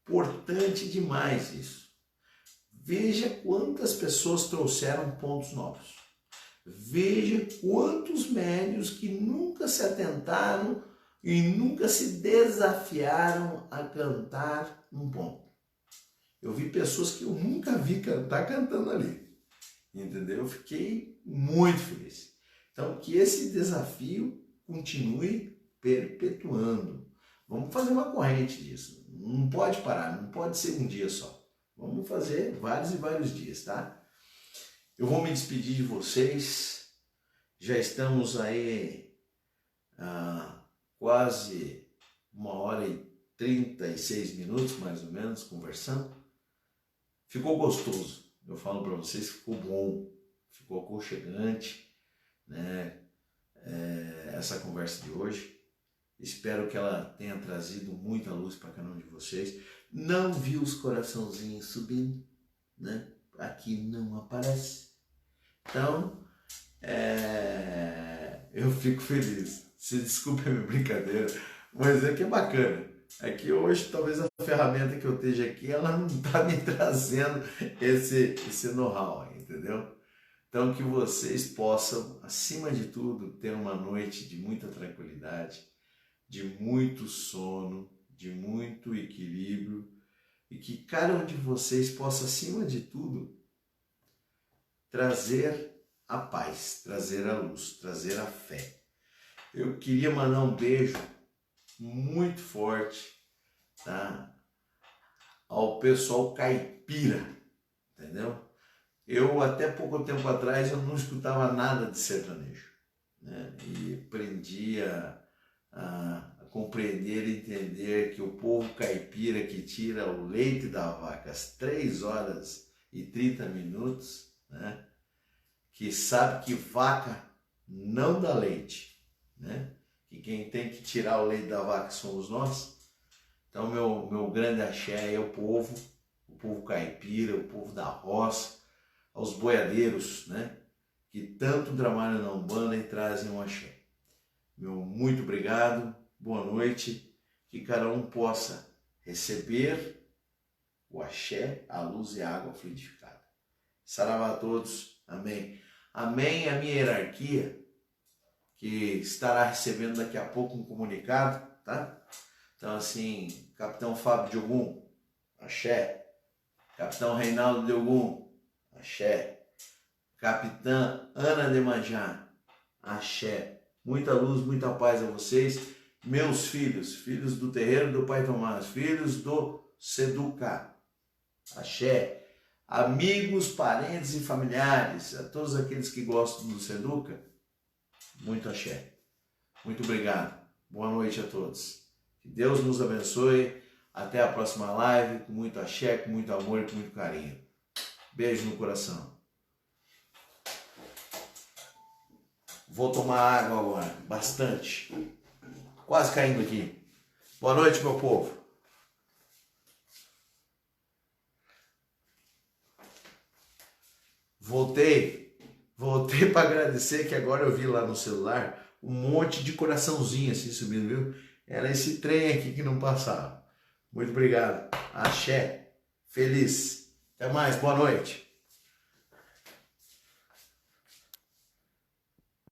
Importante demais isso. Veja quantas pessoas trouxeram pontos novos. Veja quantos médios que nunca se atentaram e nunca se desafiaram a cantar um ponto. Eu vi pessoas que eu nunca vi cantar cantando ali, entendeu? Eu fiquei muito feliz. Então, que esse desafio continue perpetuando. Vamos fazer uma corrente disso. Não pode parar, não pode ser um dia só. Vamos fazer vários e vários dias, tá? Eu vou me despedir de vocês. Já estamos aí quase 1h36, mais ou menos, conversando. Ficou gostoso. Eu falo para vocês que ficou bom, ficou aconchegante, né? Essa conversa de hoje. Espero que ela tenha trazido muita luz para cada um de vocês. Não vi os coraçãozinhos subindo, né? Aqui não aparece. Então, eu fico feliz. Se desculpe a minha brincadeira, mas é que é bacana. É que hoje talvez a ferramenta que eu esteja aqui, ela não está me trazendo esse know-how, entendeu? Então que vocês possam, acima de tudo, ter uma noite de muita tranquilidade, de muito sono, de muito equilíbrio, e que cada um de vocês possa, acima de tudo, trazer a paz, trazer a luz, trazer a fé. Eu queria mandar um beijo muito forte, tá? Ao pessoal caipira, entendeu? Eu até pouco tempo atrás eu não escutava nada de sertanejo, né? E aprendi a compreender e entender que o povo caipira que tira o leite da vaca às 3h30, né? Que sabe que vaca não dá leite, né? Que quem tem que tirar o leite da vaca somos nós. Então meu grande axé é o povo caipira, o povo da roça, aos boiadeiros, né? Que tanto trabalham na Umbanda e trazem um axé. Meu muito obrigado, boa noite, que cada um possa receber o axé, a luz e a água fluidificada. Saravá a todos, amém. Amém é a minha hierarquia, que estará recebendo daqui a pouco um comunicado, tá? Então assim, Capitão Fábio de Ogum, axé. Capitão Reinaldo de Ogum, axé. Capitã Ana de Manjá, axé. Muita luz, muita paz a vocês. Meus filhos do terreiro do Pai Tomás, filhos do Seduca, axé. Amigos, parentes e familiares, a todos aqueles que gostam do Seduca, muito axé. Muito obrigado. Boa noite a todos. Que Deus nos abençoe. Até a próxima live, com muito axé, com muito amor e com muito carinho. Beijo no coração. Vou tomar água agora, bastante. Quase caindo aqui. Boa noite, meu povo. Voltei para agradecer que agora eu vi lá no celular um monte de coraçãozinho assim subindo, viu? Era esse trem aqui que não passava. Muito obrigado. Axé. Feliz. Até mais. Boa noite.